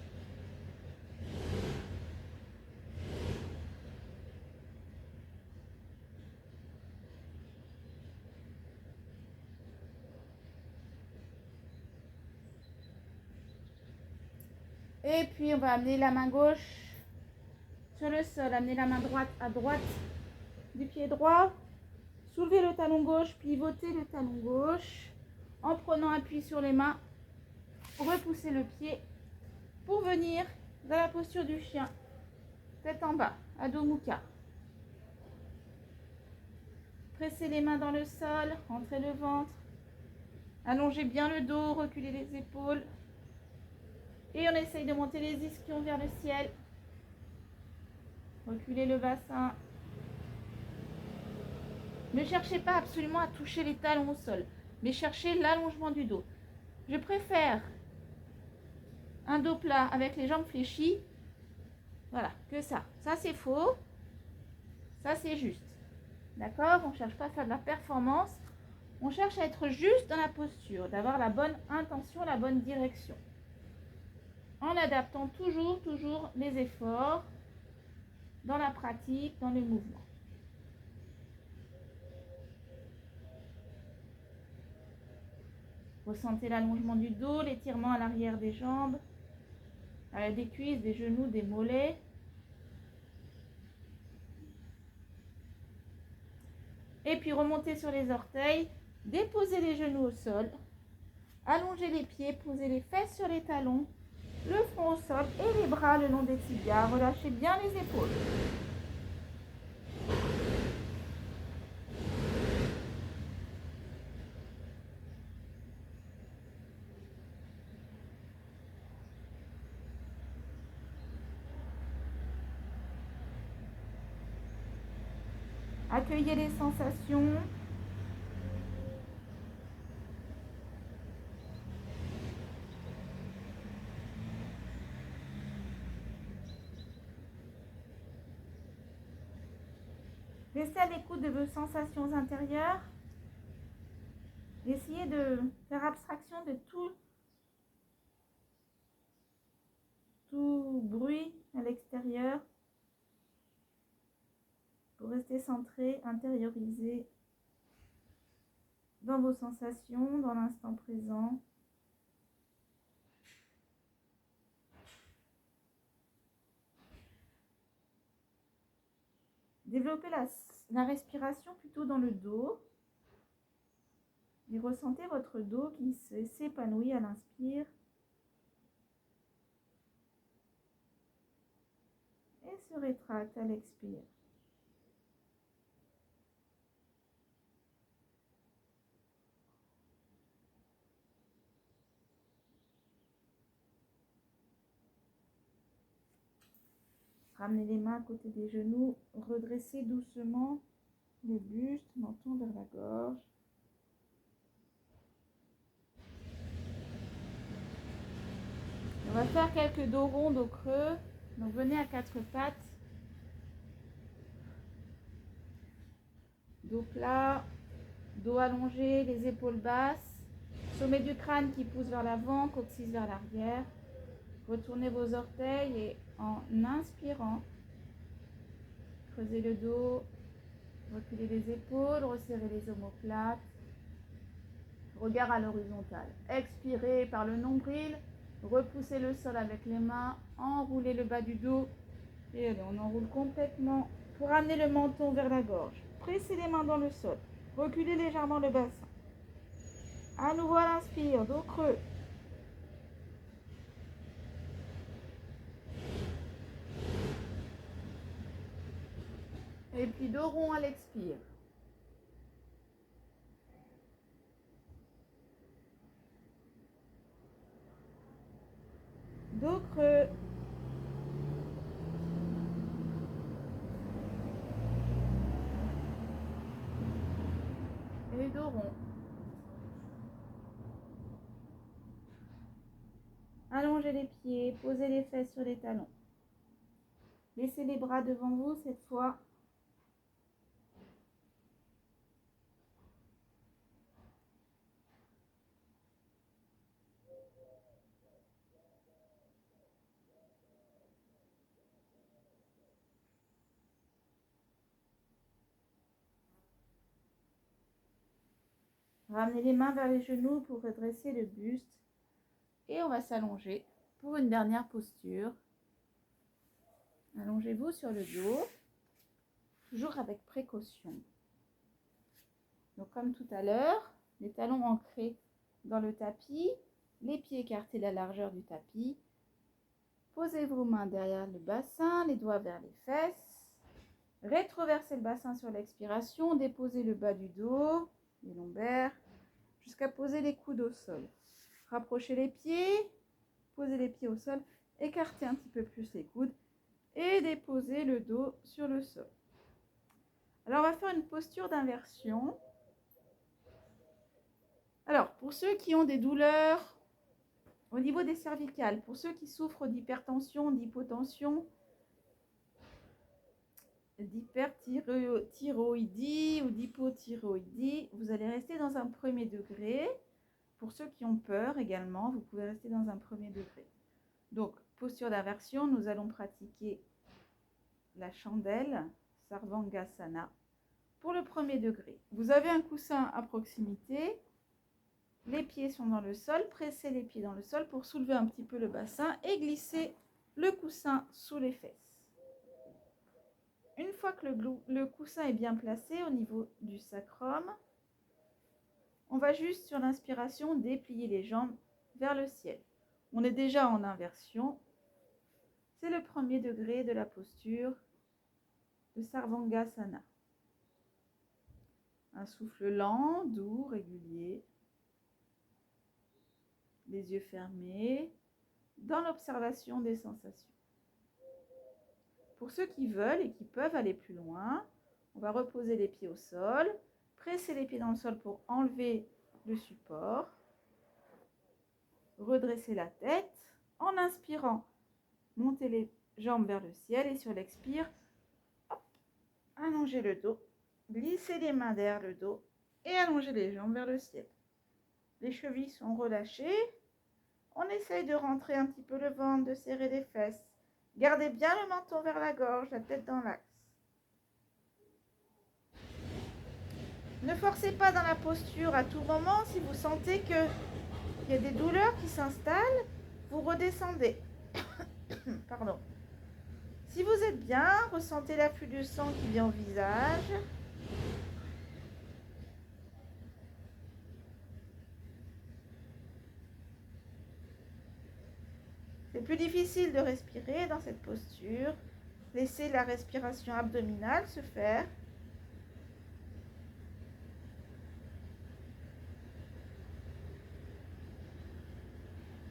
Et puis on va amener la main gauche sur le sol, amener la main droite à droite du pied droit, soulevez le talon gauche, pivotez le talon gauche en prenant appui sur les mains, repoussez le pied pour venir dans la posture du chien, tête en bas, Adho Mukha. Pressez les mains dans le sol, rentrez le ventre, allongez bien le dos, reculez les épaules et on essaye de monter les ischions vers le ciel. Reculez le bassin. Ne cherchez pas absolument à toucher les talons au sol, mais cherchez l'allongement du dos. Je préfère un dos plat avec les jambes fléchies, voilà, que ça. Ça c'est faux, ça c'est juste. D'accord? On ne cherche pas à faire de la performance, on cherche à être juste dans la posture, d'avoir la bonne intention, la bonne direction. En adaptant toujours les efforts dans la pratique, dans le mouvement. Ressentez l'allongement du dos, l'étirement à l'arrière des jambes, des cuisses, des genoux, des mollets. Et puis remontez sur les orteils, déposez les genoux au sol, allongez les pieds, posez les fesses sur les talons, le front au sol et les bras le long des tibias. Relâchez bien les épaules. Accueillez les sensations. Restez à l'écoute de vos sensations intérieures. Essayez de faire abstraction de tout bruit à l'extérieur pour rester centré, intériorisé dans vos sensations, dans l'instant présent. Développez la respiration plutôt dans le dos. Et ressentez votre dos qui s'épanouit à l'inspire. Et se rétracte à l'expire. Ramenez les mains à côté des genoux, redressez doucement le buste, menton vers la gorge. On va faire quelques dos ronds, dos creux. Donc venez à quatre pattes. Dos plat, dos allongé, les épaules basses. Sommet du crâne qui pousse vers l'avant, coccyx vers l'arrière. Retournez vos orteils et en inspirant, creusez le dos, reculez les épaules, resserrez les omoplates. Regard à l'horizontale. Expirez par le nombril, Repoussez le sol avec les mains, enroulez le bas du dos et allez, on enroule complètement pour amener le menton vers la gorge. Pressez les mains dans le sol, reculez légèrement le bassin. À nouveau à l'inspire, dos creux. Et puis dos rond à l'expire. Dos creux. Et dos rond. Allongez les pieds, posez les fesses sur les talons. Laissez les bras devant vous cette fois. Ramenez les mains vers les genoux pour redresser le buste. Et on va s'allonger pour une dernière posture. Allongez-vous sur le dos, toujours avec précaution. Donc comme tout à l'heure, les talons ancrés dans le tapis, les pieds écartés la largeur du tapis. Posez vos mains derrière le bassin, les doigts vers les fesses. Rétroversez le bassin sur l'expiration, déposez le bas du dos, les lombaires, jusqu'à poser les coudes au sol. Rapprochez les pieds, posez les pieds au sol, écartez un petit peu plus les coudes et déposez le dos sur le sol. Alors, on va faire une posture d'inversion. Alors, pour ceux qui ont des douleurs au niveau des cervicales, pour ceux qui souffrent d'hypertension, d'hypotension, d'hyperthyroïdie ou d'hypothyroïdie, vous allez rester dans un premier degré. Pour ceux qui ont peur également, vous pouvez rester dans un premier degré. Donc, posture d'inversion, nous allons pratiquer la chandelle, Sarvangasana, pour le premier degré. Vous avez un coussin à proximité, les pieds sont dans le sol, pressez les pieds dans le sol pour soulever un petit peu le bassin et glisser le coussin sous les fesses. Une fois que le coussin est bien placé au niveau du sacrum, on va juste sur l'inspiration déplier les jambes vers le ciel. On est déjà en inversion. C'est le premier degré de la posture de Sarvangasana. Un souffle lent, doux, régulier. Les yeux fermés, dans l'observation des sensations. Pour ceux qui veulent et qui peuvent aller plus loin, on va reposer les pieds au sol, presser les pieds dans le sol pour enlever le support, redresser la tête, en inspirant, monter les jambes vers le ciel et sur l'expire, allongez le dos, glissez les mains derrière le dos et allongez les jambes vers le ciel. Les chevilles sont relâchées. On essaye de rentrer un petit peu le ventre, de serrer les fesses. Gardez bien le menton vers la gorge, la tête dans l'axe. Ne forcez pas dans la posture à tout moment. Si vous sentez qu'il y a des douleurs qui s'installent, vous redescendez. Pardon. Si vous êtes bien, ressentez l'afflux de sang qui vient au visage. C'est plus difficile de respirer dans cette posture. Laissez la respiration abdominale se faire.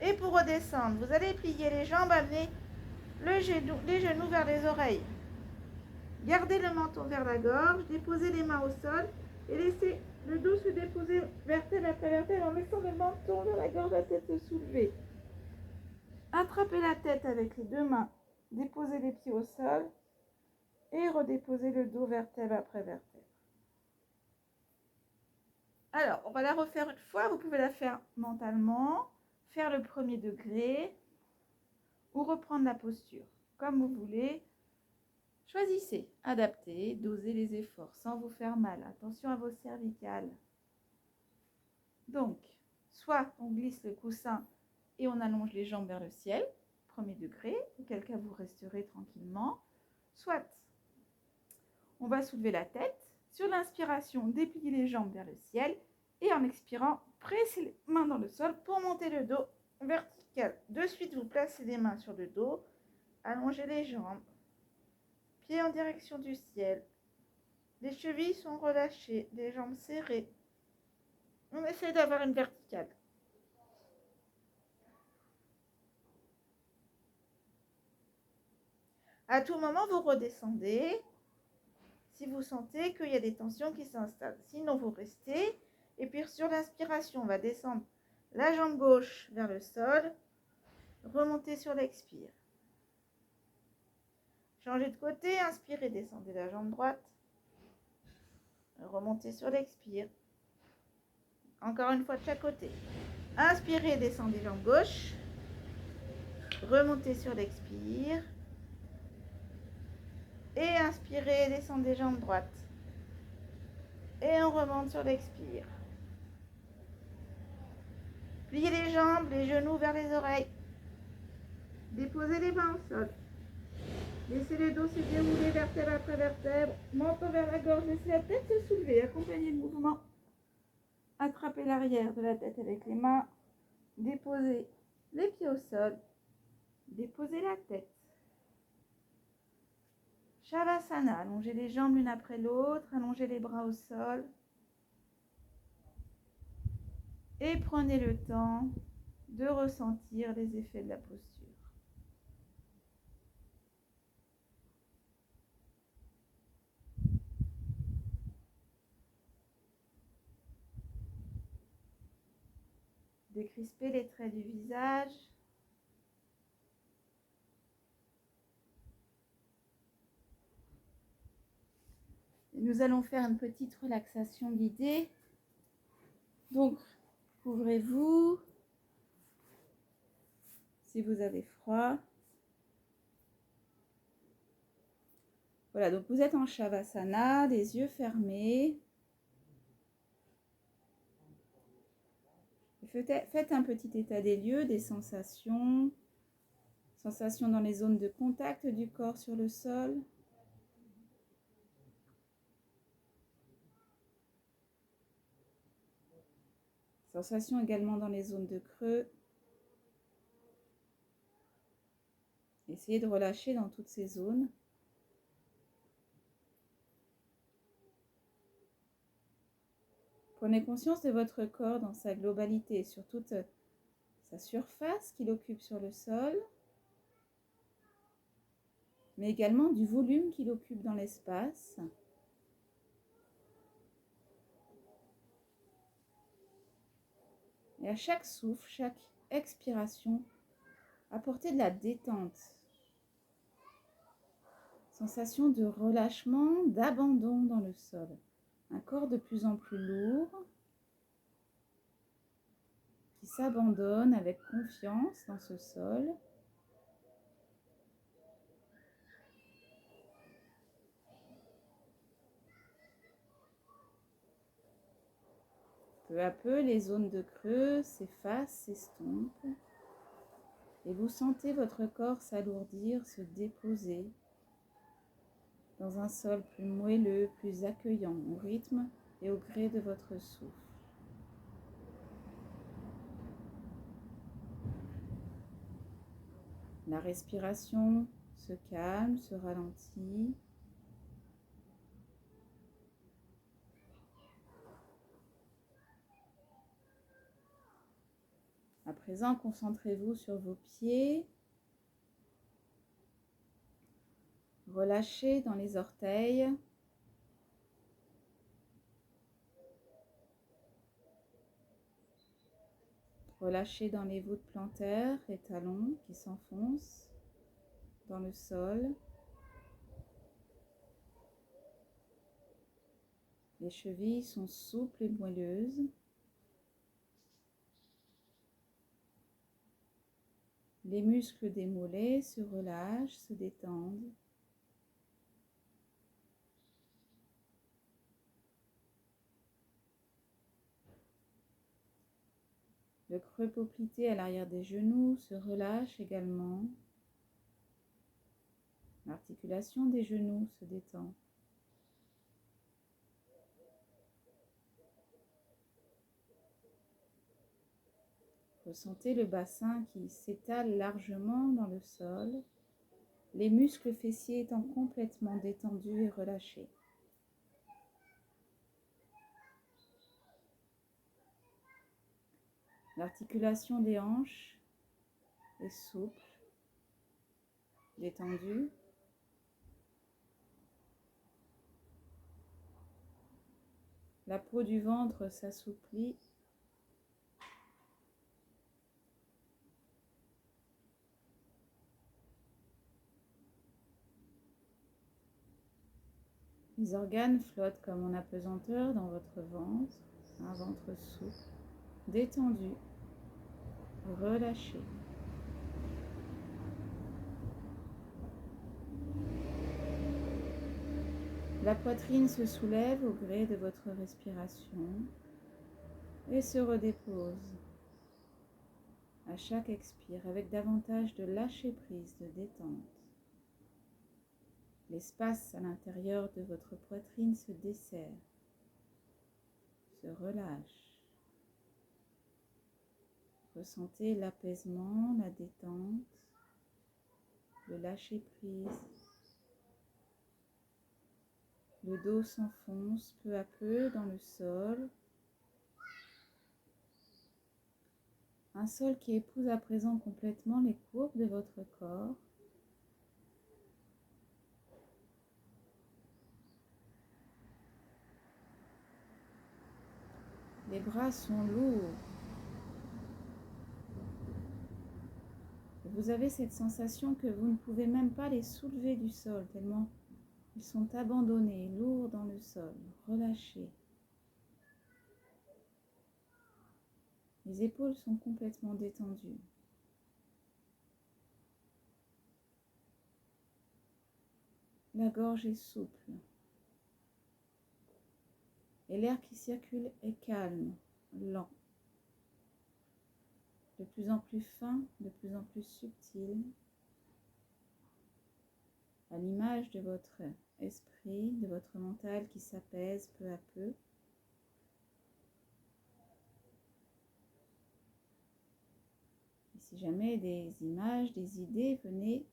Et pour redescendre, vous allez plier les jambes, amener les genoux vers les oreilles. Gardez le menton vers la gorge, déposez les mains au sol et laissez le dos se déposer vertèbre après vertèbre en laissant le menton vers la gorge, la tête se soulever. Attrapez la tête avec les deux mains, déposez les pieds au sol et redéposez le dos vertèbre après vertèbre. Alors, on va la refaire une fois, vous pouvez la faire mentalement, faire le premier degré ou reprendre la posture, comme vous voulez. Choisissez, adaptez, dosez les efforts sans vous faire mal. Attention à vos cervicales. Donc, soit on glisse le coussin et on allonge les jambes vers le ciel, premier degré, auquel cas vous resterez tranquillement. Soit on va soulever la tête, sur l'inspiration, déplier les jambes vers le ciel et en expirant, pressez les mains dans le sol pour monter le dos vertical. De suite, vous placez les mains sur le dos, allongez les jambes, pieds en direction du ciel. Les chevilles sont relâchées, les jambes serrées. On essaie d'avoir une verticale. À tout moment, vous redescendez si vous sentez qu'il y a des tensions qui s'installent. Sinon, vous restez. Et puis, sur l'inspiration, on va descendre la jambe gauche vers le sol. Remontez sur l'expire. Changez de côté, inspirez, descendez la jambe droite. Remontez sur l'expire. Encore une fois de chaque côté. Inspirez, descendez jambe gauche. Remontez sur l'expire. Et inspirez, descendez jambe droite. Et on remonte sur l'expire. Pliez les jambes, les genoux vers les oreilles. Déposez les mains au sol. Laissez le dos se dérouler vertèbre après vertèbre. Menton vers la gorge, laissez la tête se soulever. Accompagnez le mouvement. Attrapez l'arrière de la tête avec les mains. Déposez les pieds au sol. Déposez la tête. Shavasana. Allongez les jambes l'une après l'autre. Allongez les bras au sol. Et prenez le temps de ressentir les effets de la posture. Décrispez les traits du visage. Et nous allons faire une petite relaxation guidée. Donc, couvrez-vous si vous avez froid. Voilà, donc vous êtes en Shavasana, les yeux fermés. Faites un petit état des lieux, des sensations. Sensations dans les zones de contact du corps sur le sol. Sensations également dans les zones de creux. Essayez de relâcher dans toutes ces zones. Prenez conscience de votre corps dans sa globalité, sur toute sa surface qu'il occupe sur le sol, mais également du volume qu'il occupe dans l'espace. Et à chaque souffle, chaque expiration, apportez de la détente. Sensation de relâchement, d'abandon dans le sol. Un corps de plus en plus lourd qui s'abandonne avec confiance dans ce sol. Peu à peu, les zones de creux s'effacent, s'estompent. Et vous sentez votre corps s'alourdir, se déposer dans un sol plus moelleux, plus accueillant, au rythme et au gré de votre souffle. La respiration se calme, se ralentit. À présent, concentrez-vous sur vos pieds. Relâchez dans les orteils. Relâchez dans les voûtes plantaires, les talons qui s'enfoncent dans le sol. Les chevilles sont souples et moelleuses. Les muscles des mollets se relâchent, se détendent. Le creux poplité à l'arrière des genoux se relâche également. L'articulation des genoux se détend. Ressentez le bassin qui s'étale largement dans le sol, les muscles fessiers étant complètement détendus et relâchés. L'articulation des hanches est souple, détendue. La peau du ventre s'assouplit. Les organes flottent comme en apesanteur dans votre ventre, un ventre souple, détendu, relâché. La poitrine se soulève au gré de votre respiration et se redépose à chaque expire avec davantage de lâcher prise, de détente. L'espace à l'intérieur de votre poitrine se desserre, se relâche. Ressentez l'apaisement, la détente, le lâcher prise. Le dos s'enfonce peu à peu dans le sol. Un sol qui épouse à présent complètement les courbes de votre corps. Les bras sont lourds. Vous avez cette sensation que vous ne pouvez même pas les soulever du sol, tellement ils sont abandonnés, lourds dans le sol, relâchés. Les épaules sont complètement détendues. La gorge est souple. Et l'air qui circule est calme, lent. De plus en plus fin, de plus en plus subtil, à l'image de votre esprit, de votre mental qui s'apaise peu à peu. Et si jamais des images, des idées venaient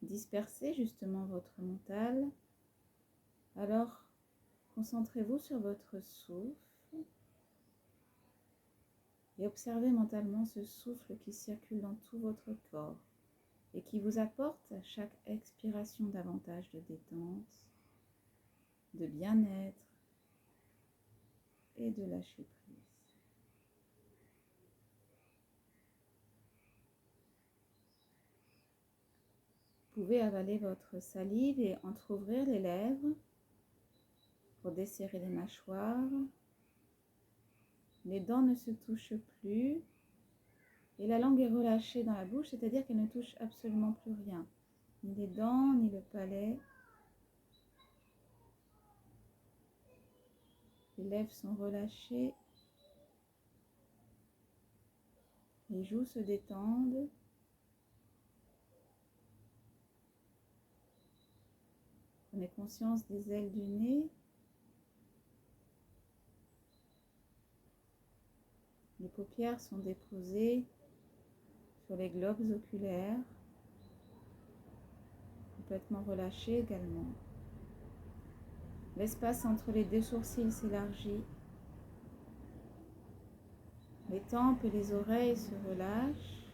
disperser justement votre mental, alors concentrez-vous sur votre souffle et observez mentalement ce souffle qui circule dans tout votre corps et qui vous apporte à chaque expiration davantage de détente, de bien-être et de lâcher prise. Vous pouvez avaler votre salive et entrouvrir les lèvres pour desserrer les mâchoires. Les dents ne se touchent plus et la langue est relâchée dans la bouche, c'est-à-dire qu'elle ne touche absolument plus rien, ni les dents, ni le palais. Les lèvres sont relâchées, les joues se détendent. Prenez conscience des ailes du nez. Les paupières sont déposées sur les globes oculaires, complètement relâchés également. L'espace entre les deux sourcils s'élargit. Les tempes et les oreilles se relâchent.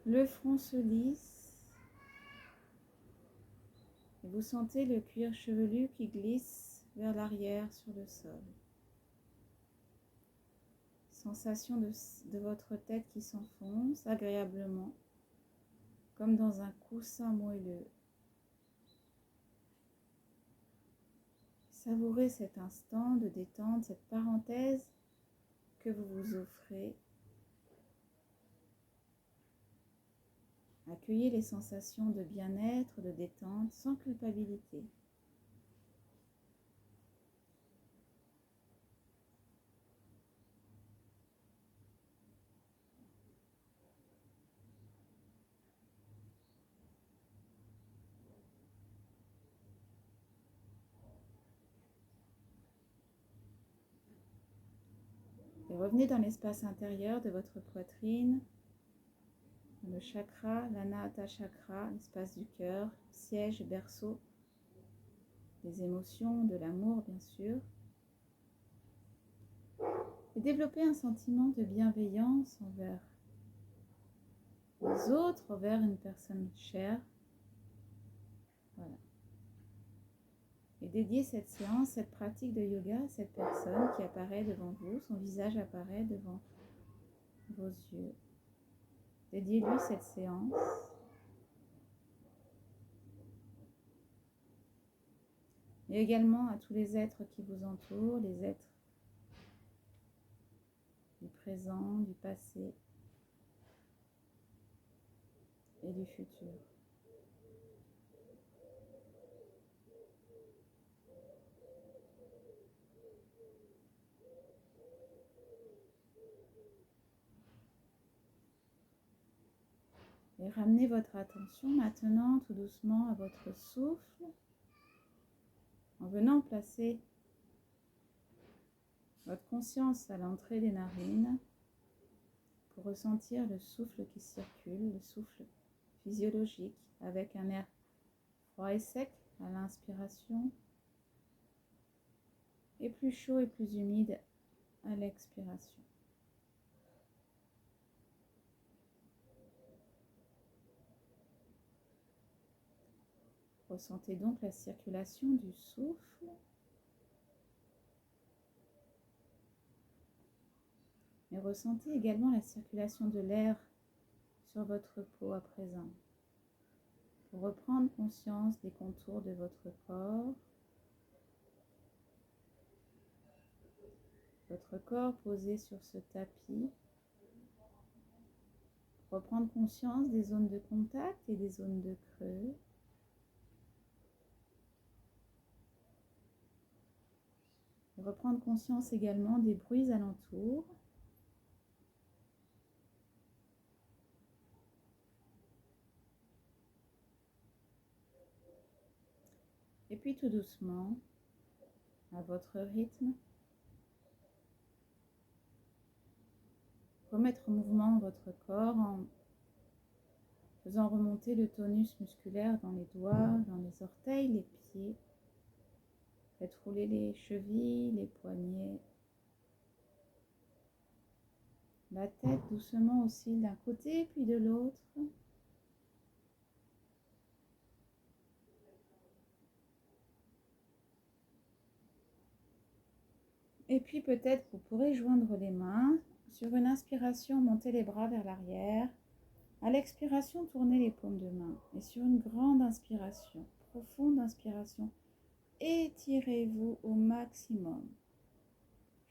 Le front se lisse. Et vous sentez le cuir chevelu qui glisse vers l'arrière sur le sol. Sensation de votre tête qui s'enfonce agréablement, comme dans un coussin moelleux. Savourez cet instant de détente, cette parenthèse que vous vous offrez. Accueillez les sensations de bien-être, de détente, sans culpabilité. Revenez dans l'espace intérieur de votre poitrine, dans le chakra, l'anahata chakra, l'espace du cœur, siège, berceau, des émotions, de l'amour bien sûr. Et développez un sentiment de bienveillance envers les autres, envers une personne chère. Voilà. Et dédiez cette séance, cette pratique de yoga à cette personne qui apparaît devant vous, son visage apparaît devant vos yeux. Dédiez-lui cette séance. Et également à tous les êtres qui vous entourent, les êtres du présent, du passé et du futur. Et ramenez votre attention maintenant tout doucement à votre souffle en venant placer votre conscience à l'entrée des narines pour ressentir le souffle qui circule, le souffle physiologique avec un air froid et sec à l'inspiration et plus chaud et plus humide à l'expiration. Ressentez donc la circulation du souffle. Mais ressentez également la circulation de l'air sur votre peau à présent. Pour reprendre conscience des contours de votre corps. Votre corps posé sur ce tapis. Reprendre conscience des zones de contact et des zones de creux. Et reprendre conscience également des bruits alentours. Et puis tout doucement, à votre rythme, remettre en mouvement votre corps en faisant remonter le tonus musculaire dans les doigts, dans les orteils, les pieds. Faites rouler les chevilles, les poignets. La tête doucement oscille d'un côté puis de l'autre. Et puis peut-être vous pourrez joindre les mains. Sur une inspiration, montez les bras vers l'arrière. À l'expiration, tournez les paumes de main. Et sur une grande inspiration, profonde inspiration, étirez-vous au maximum.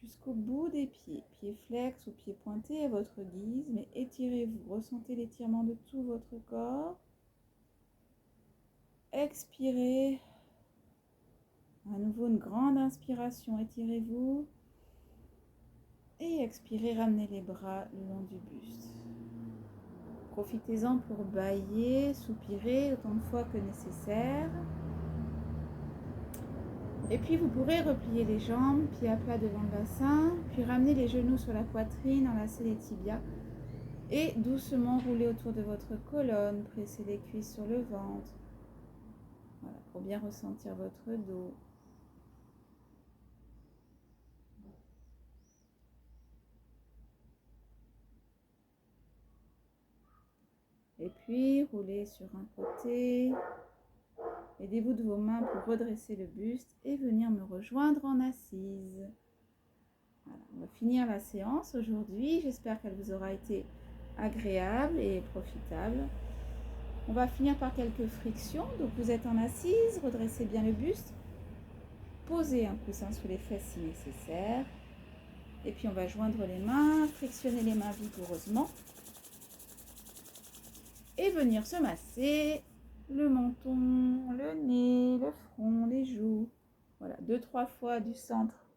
Jusqu'au bout des pieds. Pieds flex ou pieds pointés à votre guise. Mais étirez-vous. Ressentez l'étirement de tout votre corps. Expirez. À nouveau une grande inspiration. Étirez-vous. Et expirez, ramenez les bras le long du buste. Profitez-en pour bâiller, soupirer autant de fois que nécessaire. Et puis vous pourrez replier les jambes, pieds à plat devant le bassin, puis ramener les genoux sur la poitrine, enlacer les tibias et doucement rouler autour de votre colonne, presser les cuisses sur le ventre. Voilà, pour bien ressentir votre dos. Et puis roulez sur un côté. Aidez-vous de vos mains pour redresser le buste et venir me rejoindre en assise. Voilà, on va finir la séance aujourd'hui. J'espère qu'elle vous aura été agréable et profitable. On va finir par quelques frictions. Donc vous êtes en assise, redressez bien le buste. Posez un coussin sous les fesses si nécessaire. Et puis on va joindre les mains, frictionner les mains vigoureusement. Et venir se masser le menton, le nez, le front, les joues. Voilà, 2-3 fois du centre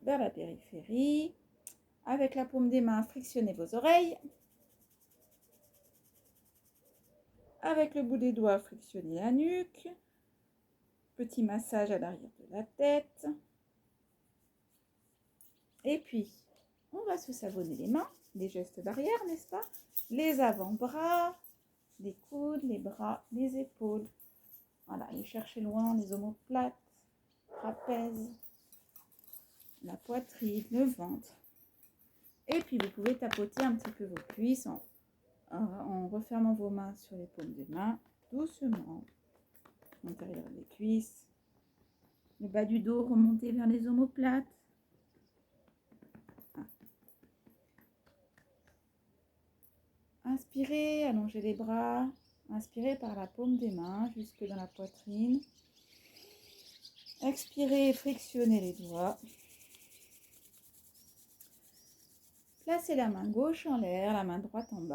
vers la périphérie. Avec la paume des mains, frictionnez vos oreilles. Avec le bout des doigts, frictionnez la nuque. Petit massage à l'arrière de la tête. Et puis, On va se savonner les mains, les gestes barrières, n'est-ce pas? Les avant-bras, les coudes, les bras, les épaules. Voilà, allez chercher loin les omoplates, trapèze, la poitrine, le ventre. Et puis vous pouvez tapoter un petit peu vos cuisses en refermant vos mains sur les paumes des mains, doucement, l'intérieur des cuisses, le bas du dos remonté vers les omoplates. Inspirez, allongez les bras, inspirez par la paume des mains jusque dans la poitrine. Expirez, frictionnez les doigts. Placez la main gauche en l'air, la main droite en bas.